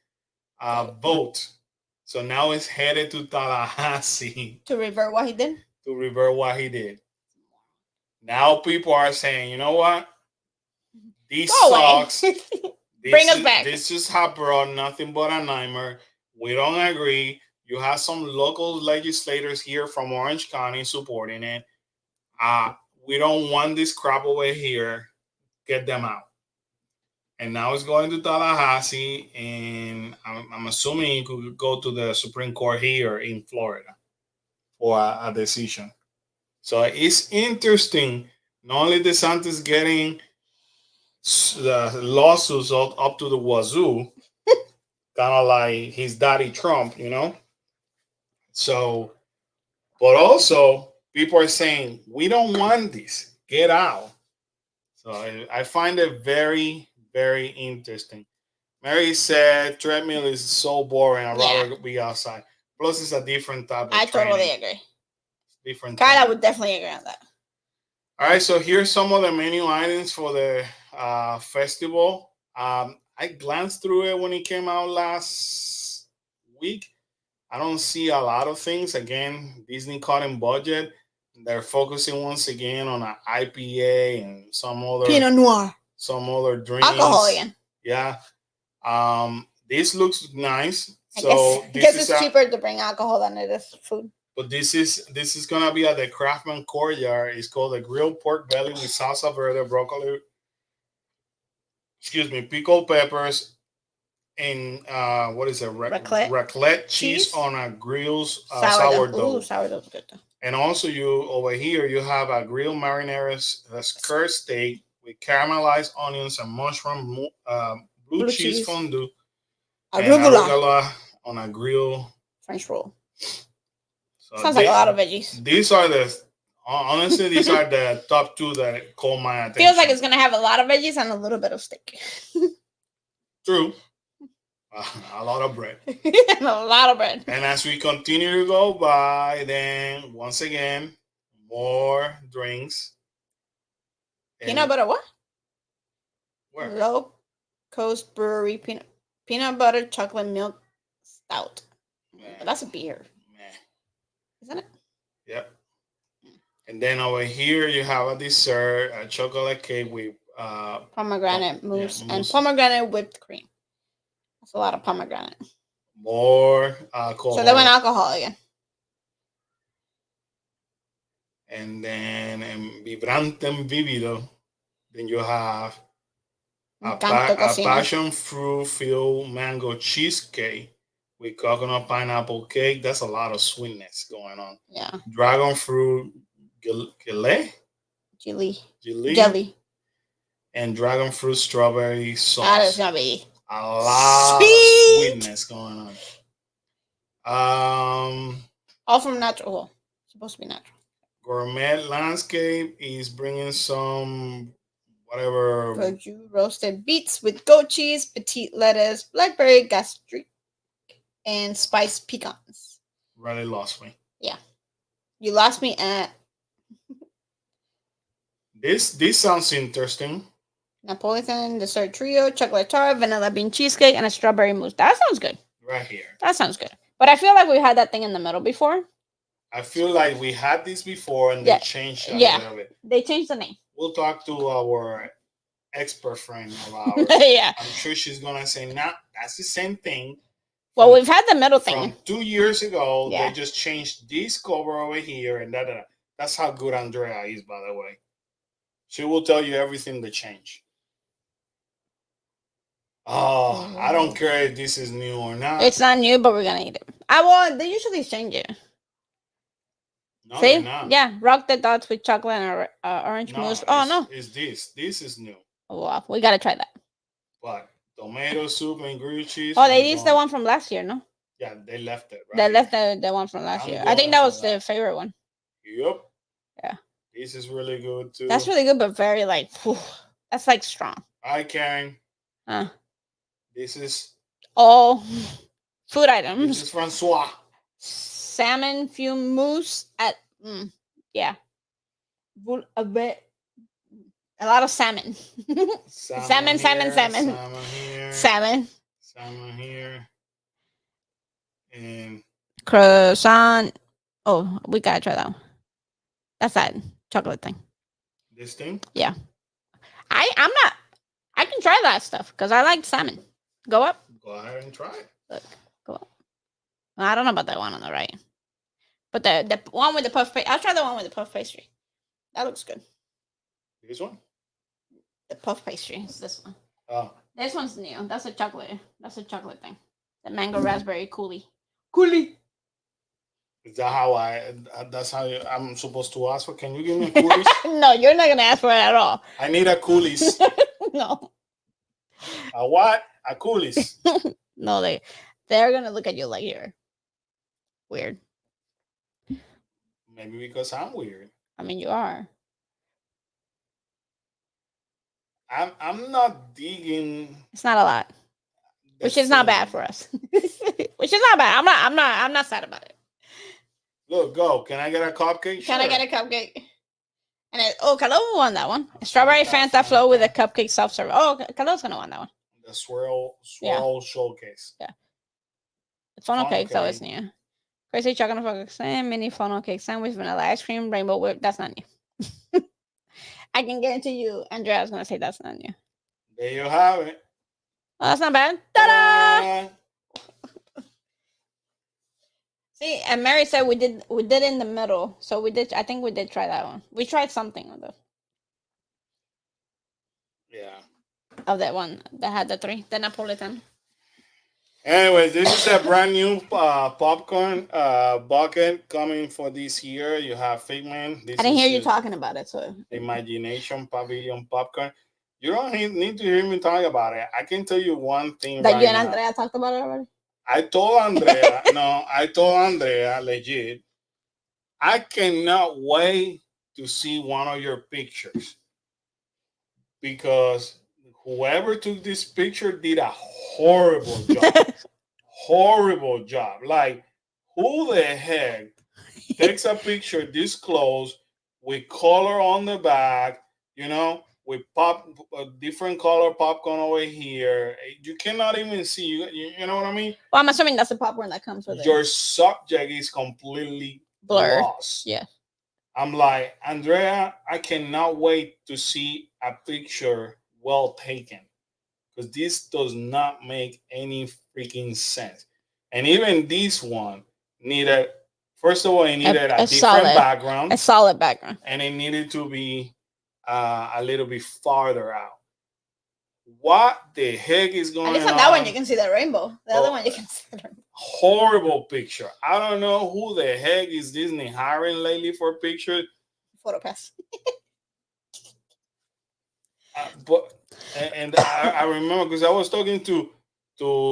vote. So now it's headed to Tallahassee. To revert what he did? Now people are saying, you know what? These sucks. Bring us back. This just have brought nothing but a nightmare. We don't agree. You have some local legislators here from Orange County supporting it. We don't want this crap over here. Get them out. and now it's going to Tallahassee, and I'm assuming it could go to the Supreme Court here in Florida for a decision. So it's interesting. Not only DeSantis getting the lawsuits up to the wazoo, kind of like his daddy Trump, you know. So, but also people are saying we don't want this. Get out. So I find it very, very interesting. Mary said treadmill is so boring. I'd rather be outside. Plus, it's a different type of I training. totally agree. Different. Kyla would definitely agree on that. All right, so here's some of the menu items for the festival. I glanced through it when it came out last week. I don't see a lot of things. Again, Disney cutting budget. They're focusing once again on an IPA and some other Pinot Noir, some other drinks. Alcohol again. Yeah. This looks nice. I guess it's cheaper to bring alcohol than it is food. But this is gonna be at the Craftsman Courtyard. It's called the grilled pork belly with salsa verde, broccoli, pickled peppers, and what is it? Raclette cheese on a grilled sourdough. Ooh, sourdough's good though. And also over here you have a grilled marinara skirt steak with caramelized onions and mushroom blue cheese fondue. Arugula on a grill French roll. So sounds like a lot of veggies. These are honestly the top two that call my attention. Feels like it's gonna have a lot of veggies and a little bit of steak. True. A lot of bread. A lot of bread. And as we continue to go by, then once again, more drinks. Peanut butter what? Where? Low Coast Brewery peanut butter chocolate milk stout. But that's a beer. Isn't it? Yep. And then over here you have a dessert, a chocolate cake with pomegranate mousse and pomegranate whipped cream. That's a lot of pomegranate. More alcohol. So they went alcohol again. And then Vibrante and Vivido. Then you have a passion fruit filled mango cheesecake with coconut pineapple cake. That's a lot of sweetness going on. Yeah. Dragon fruit jelly. And dragon fruit strawberry sauce. That is gonna be a lot of sweetness going on. All from natural. Well, supposed to be natural. Gourmet Landscape is bringing some whatever. Goju roasted beets with goat cheese, petite lettuce, blackberry gastric, and spiced pecans. Really lost me. Yeah. You lost me at... This sounds interesting. Napolitan dessert trio, chocolate tart, vanilla bean cheesecake, and a strawberry mousse. That sounds good. Right here. That sounds good. But I feel like we had that thing in the middle before. I feel like we had this before and they changed a little bit. They changed the name. We'll talk to our expert friend of ours. Yeah. I'm sure she's going to say, nah, that's the same thing. Well, we've had the middle thing. From 2 years ago, they just changed this cover over here and that. That's how good Andrea is, by the way. She will tell you everything they change. Oh, I don't care if this is new or not. It's not new, but we're going to eat it. They usually change it. No, see? Not. Yeah, rock the dots with chocolate and orange mousse. Oh, no. It's this. This is new. Oh, wow. We got to try that. But tomato soup and grilled cheese. Oh, they used the one from last year, no? Yeah, they left it. Right, they left the one from last year. I think that was the favorite one. Yep. Yeah. This is really good, too. That's really good, but very, that's, strong. Hi, Karen. This is... all food items. This is Francois. Salmon fume mousse at... yeah. A lot of salmon. Salmon here. Salmon here. And croissant. Oh, we gotta try that one. That's that chocolate thing. This thing? Yeah. I can try that stuff because I like salmon. Go up. Go ahead and try it. Look, go up. I don't know about that one on the right. But the one with the puff pastry. I'll try the one with the puff pastry. That looks good. This one? The puff pastry is this one. Oh. This one's new. That's a chocolate. That's a chocolate thing. The mango raspberry coolie. Coolie. Is that how that's how I'm supposed to ask for? Can you give me coolies? No, you're not gonna ask for it at all. I need a coolies. No. A what? A coolies. No, they're gonna look at you like you're weird. Maybe because I'm weird. I mean, you are. I'm not digging. It's not a lot, the which is not bad thing. for us. Which is not bad. I'm not sad about it. Look, go. Can I get a cupcake? Can I Sure. get a cupcake? And Calvo won that one. Strawberry Fanta flow with a cupcake soft serve. Oh, Calvo's gonna win that one. The swirl showcase. It's funnel Funnel cake, so it's cake. new. Crazy chocolate focus and mini funnel cake sandwich, vanilla ice cream, rainbow whip. That's not new. I can guarantee you, Andrea's gonna say that's not new. There you have it. Oh, that's not bad. Ta-da! See, and Mary said we did in the middle, so we did. I think we did try that one. We tried something Yeah. of that one that had the 3, the Napolitan. Anyway, this is a brand new popcorn bucket coming for this year. You have Figment. This I didn't is hear you the talking about it, so Imagination Pavilion popcorn. You don't need to hear me talk about it. I can tell you one thing that right you and now. Andrea talked about it already. I told Andrea legit, I cannot wait to see one of your pictures because whoever took this picture did a horrible job. Horrible job. Like, who the heck takes a picture this close with color on the back, with different color popcorn over here? You cannot even see, you know what I mean? Well, I'm assuming that's the popcorn that comes with Your it. subject is completely Blurred. lost. Yeah. I'm like, Andrea, I cannot wait to see a picture well taken because this does not make any freaking sense. And even this one needed, first of all, it needed a different solid background. A solid background. And it needed to be a little bit farther out. What the heck is going on? At least on that one you can see the rainbow. The other one you can see the rainbow. Horrible picture. I don't know who the heck is Disney hiring lately for pictures. PhotoPass. But I remember because I was talking to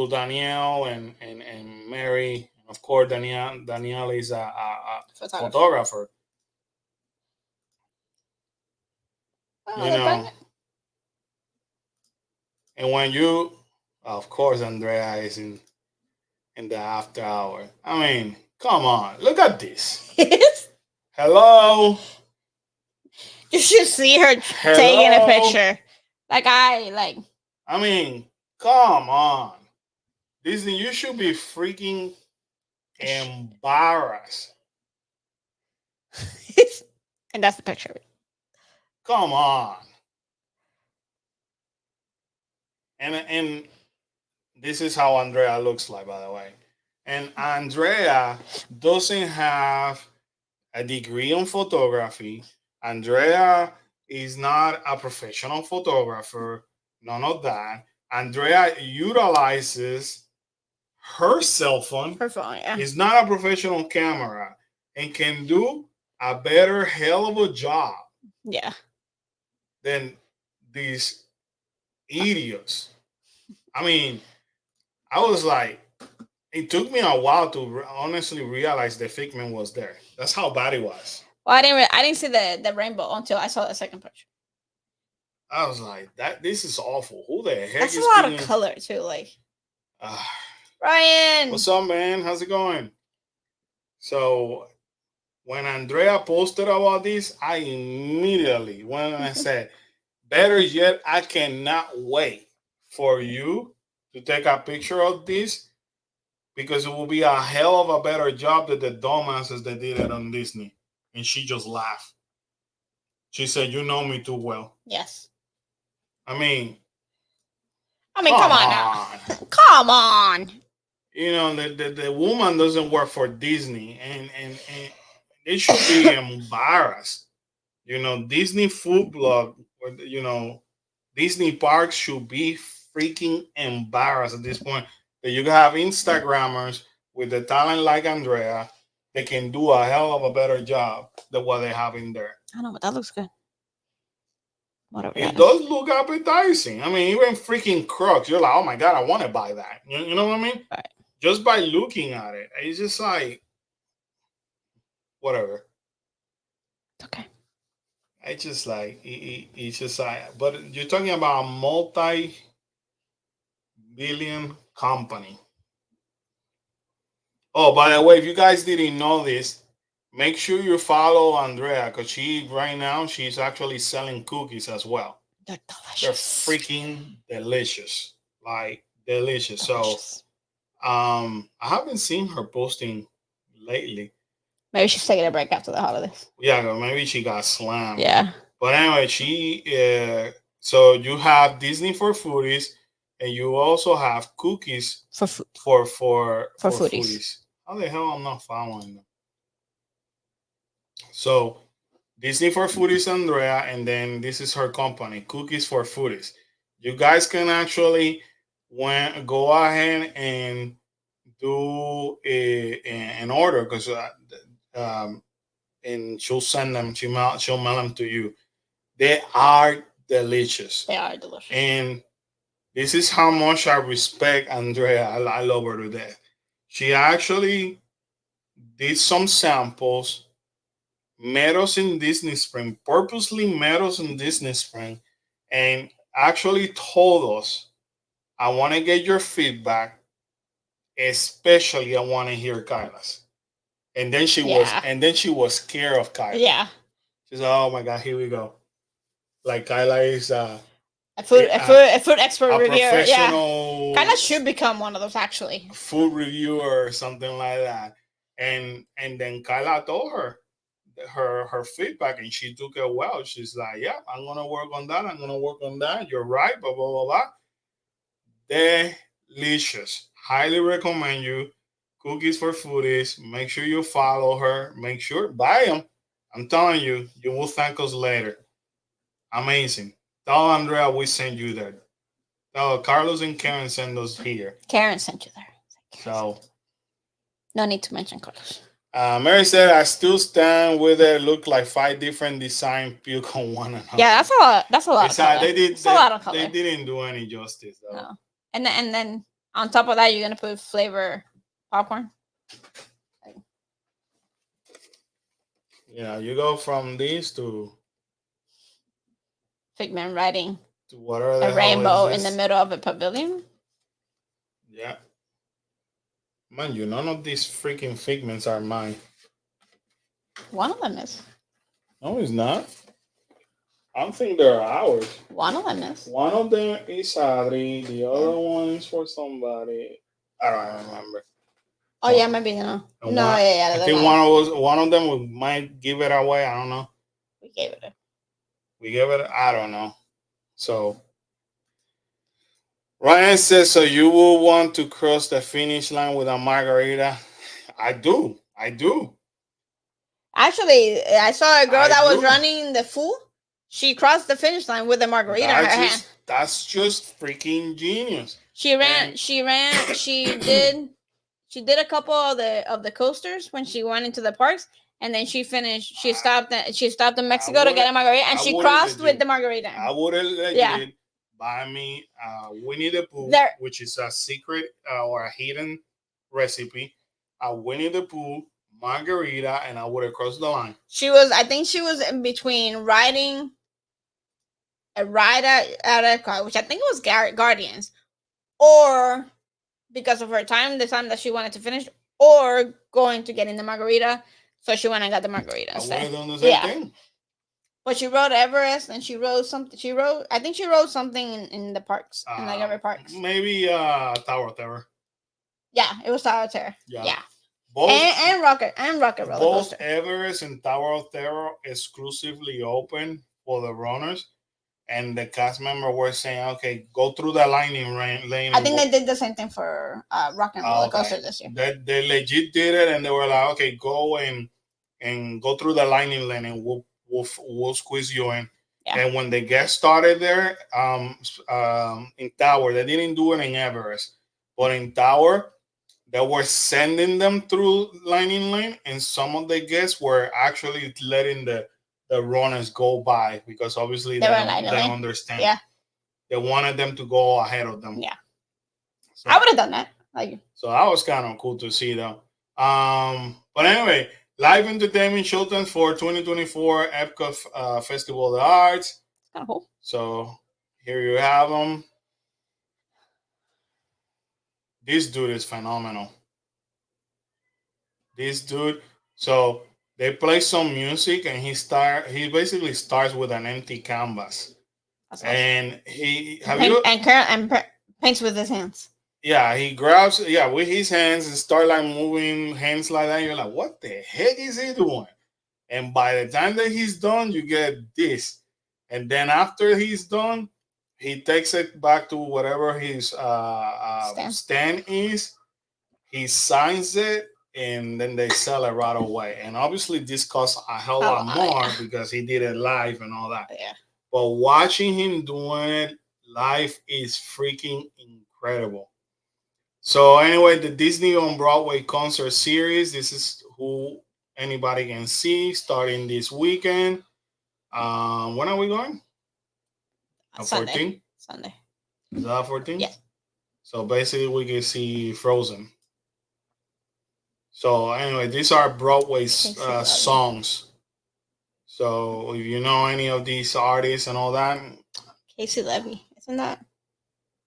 Danielle and Mary. Of course, Danielle is a photographer. Oh, You know, and when you, of course, Andrea is in the after hour. I mean, come on, look at this. Hello. You should see her taking a picture. I mean, come on. Disney, you should be freaking embarrassed. And that's the picture. Come on. And this is how Andrea looks like, by the way. And Andrea doesn't have a degree on photography. Andrea is not a professional photographer. None of that. Andrea utilizes her cell phone. Her phone, yeah. Is not a professional camera and can do a better hell of a job. Yeah. Than these idiots. I mean, I was like, it took me a while to honestly realize the Figment was there. That's how bad it was. Well, I didn't see the rainbow until I saw the second picture. I was like, this is awful. Who the heck That's is a lot of color too, like. Ryan, what's up, man? How's it going? So when Andrea posted about this, I immediately went and I said, better yet, I cannot wait for you to take a picture of this because it will be a hell of a better job than the dumbasses that did it on Disney. And she just laughed. She said, you know me too well. Yes. I mean, come on now. Come on. You know, the woman doesn't work for Disney and they should be embarrassed. You know, Disney food blog, Disney parks should be freaking embarrassed at this point that you have Instagrammers with the talent like Andrea that can do a hell of a better job than what they have in there. I know, but that looks good. Whatever. It does look appetizing. I mean, even freaking Crocs, you're like, oh my God, I want to buy that. You know what I mean? Right. Just by looking at it, it's just like, whatever. Okay. It's just like, it's just like, but you're talking about a multi-billion company. Oh, by the way, if you guys didn't know this, make sure you follow Andrea because she's actually selling cookies as well. They're They're delicious. freaking delicious. Like delicious. Delicious. So I haven't seen her posting lately. Maybe she's taking a break after the holidays. Yeah, maybe she got slammed. Yeah. But anyway, so you have Disney for foodies, and you also have cookies For food. for foodies. How the hell I'm not following them? So Disney for foodies, Andrea, and then this is her company, Cookies for Foodies. You guys can actually go ahead and do an order because and she'll send them. She'll mail them to you. They are delicious. They are delicious. And this is how much I respect Andrea. I love her to death. She actually did some samples, met us in Disney Spring, purposely met us in Disney Spring, and actually told us, I want to get your feedback, especially I want to hear Kyla's. And then she was scared of Kyla. Yeah. She's like, oh my God, here we go. Like Kyla is a food expert reviewer. Yeah. Professional. Kyla should become one of those actually. Food reviewer or something like that. And then Kyla told her her feedback and she took it well. She's like, yeah, I'm gonna work on that. I'm gonna work on that. You're right, blah blah blah blah. Delicious. Highly recommend you. Cookies for Foodies. Make sure you follow her. Make sure buy them. I'm telling you, you will thank us later. Amazing. Tell Andrea we send you there. Tell Carlos and Karen send us here. Karen sent you there. So no need to mention Carlos. Mary said, I still stand with it. Look like 5 different design puke on one another. Yeah, that's a lot. That's a lot. Of color. That's a lot of color. They didn't do any justice though. No. And then on top of that, you're gonna put flavor popcorn. Yeah, you go from these to Figment writing to whatever a rainbow in the middle of a pavilion. Yeah. Man, none of these freaking figments are mine. One of them is. No, it's not. I don't think they're ours. One of them is. One of them is Adri. The other one is for somebody. I don't remember. Oh yeah, maybe no. I think one of them we might give it away. I don't know. We gave it. I don't know. So Ryan says, so you will want to cross the finish line with a margarita? I do. Actually, I saw a girl that was running the full. She crossed the finish line with a margarita in her hand. That's just freaking genius. She did a couple of the coasters when she went into the parks, and then she finished. She stopped in Mexico to get a margarita, and she crossed with the margarita. I would have let you buy me Winnie the Pooh, which is a secret or a hidden recipe. A Winnie the Pooh margarita, and I would have crossed the line. I think she was in between riding a ride at a car, which I think was Guardians, or because of the time that she wanted to finish, or going to get in the margarita, so she went and got the margarita instead. I would have done the same thing. But she rode Everest, and she rode something. I think she rode something in the parks, in like every park. Maybe Tower of Terror. Yeah, it was Tower of Terror. Yeah. Both, and Rocket Roller Coaster. Both Everest and Tower of Terror exclusively open for the runners. And the cast member were saying, okay, go through the lightning lane. I think they did the same thing for Rock and Roller Coaster this year. They legit did it, and they were like, okay, go and go through the lightning lane, and we'll squeeze you in. Yeah. And when they get started there, in Tower, they didn't do it in Everest, but in Tower, they were sending them through Lightning Lane, and some of the guests were actually letting the runners go by because obviously They they were don't, Lightning they Lane. understand. Yeah. They wanted them to go ahead of them. Yeah. So, I would have done that. Like, so that was kind of cool to see, though. But anyway, live entertainment showtimes for 2024 Epcot Festival of the Arts. it's kind of cool. So here you have them. This dude is phenomenal. This dude. So they play some music, and he basically starts with an empty canvas, That's awesome. and he paints with his hands. Yeah, he grabs with his hands and start like moving hands like that. You're like, what the heck is he doing? And by the time that he's done, you get this. And then after he's done, he takes it back to whatever his stand is. He signs it, and then they sell it right away. And obviously, this costs a hell lot more because he did it live and all that. Yeah. But watching him doing it live is freaking incredible. So anyway, the Disney on Broadway concert series. This is who anybody can see starting this weekend. When are we going? 14? Sunday. Is that 14? Yeah. So basically, we can see Frozen. So anyway, these are Broadway songs. So if you know any of these artists and all that, Casey Levy, isn't that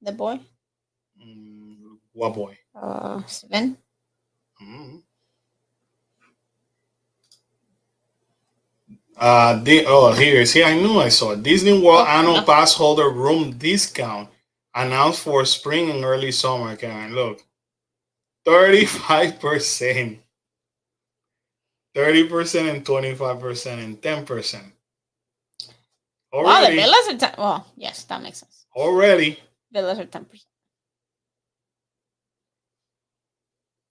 the boy? What boy? Steven. Mm-hmm. Here. See, I knew I saw it. Disney World annual pass holder room discount announced for spring and early summer. Karen, look, 35%, 30%, and 25%, and 10%. Already. Wow, the villas are 10. Well, yes, that makes sense. Already. Villas are 10%.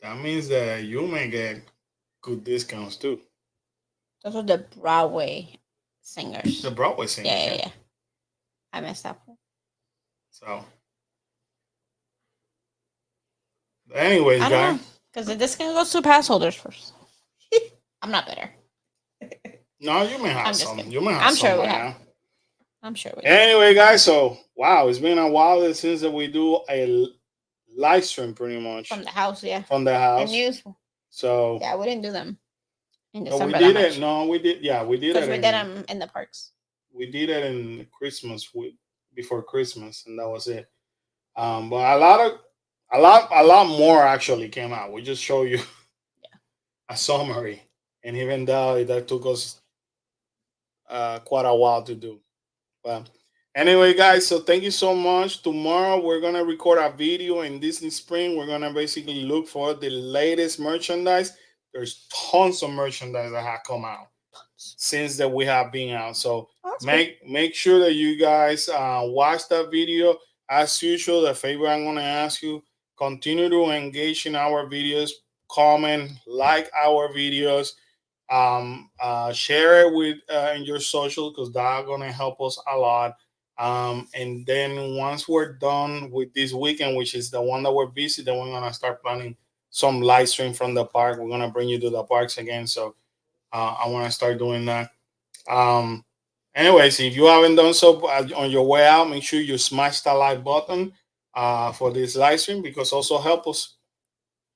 That means that you may get good discounts too. Those are the Broadway singers. The Broadway singers. Yeah. I messed up. So, anyways, guys. Because the discount goes to pass holders first. I'm not better. No, you may have some. You may have I'm some. Sure we have. I'm sure we have. Anyway, guys, so wow, it's been a while since that we do a live stream pretty much. From the house, yeah. From the house. The news. So yeah, we didn't do them in no, December. we did it. No, we did. Yeah, we did it. Because we did them in the parks. We did it in Christmas week before Christmas, and that was it. But a lot more actually came out. We just show you a summary, and even though that took us quite a while to do. But anyway, guys, so thank you so much. Tomorrow we're gonna record a video in Disney Spring. We're gonna basically look for the latest merchandise. There's tons of merchandise that have come out since that we have been out. So make sure that you guys watch that video. As usual, the favor I'm gonna ask you: continue to engage in our videos, comment, like our videos. Share it with in your social because that's gonna help us a lot. And then once we're done with this weekend, which is the one that we're busy, then we're gonna start planning some live stream from the park. We're gonna bring you to the parks again. So I want to start doing that. Anyways, if you haven't done so on your way out, make sure you smash that like button for this live stream because also help us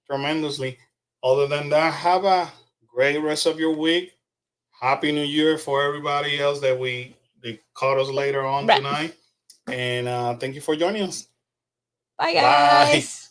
tremendously. Other than that, have a great rest of your week. Happy New Year for everybody else that they caught us later on tonight. And thank you for joining us. Bye, guys. Bye.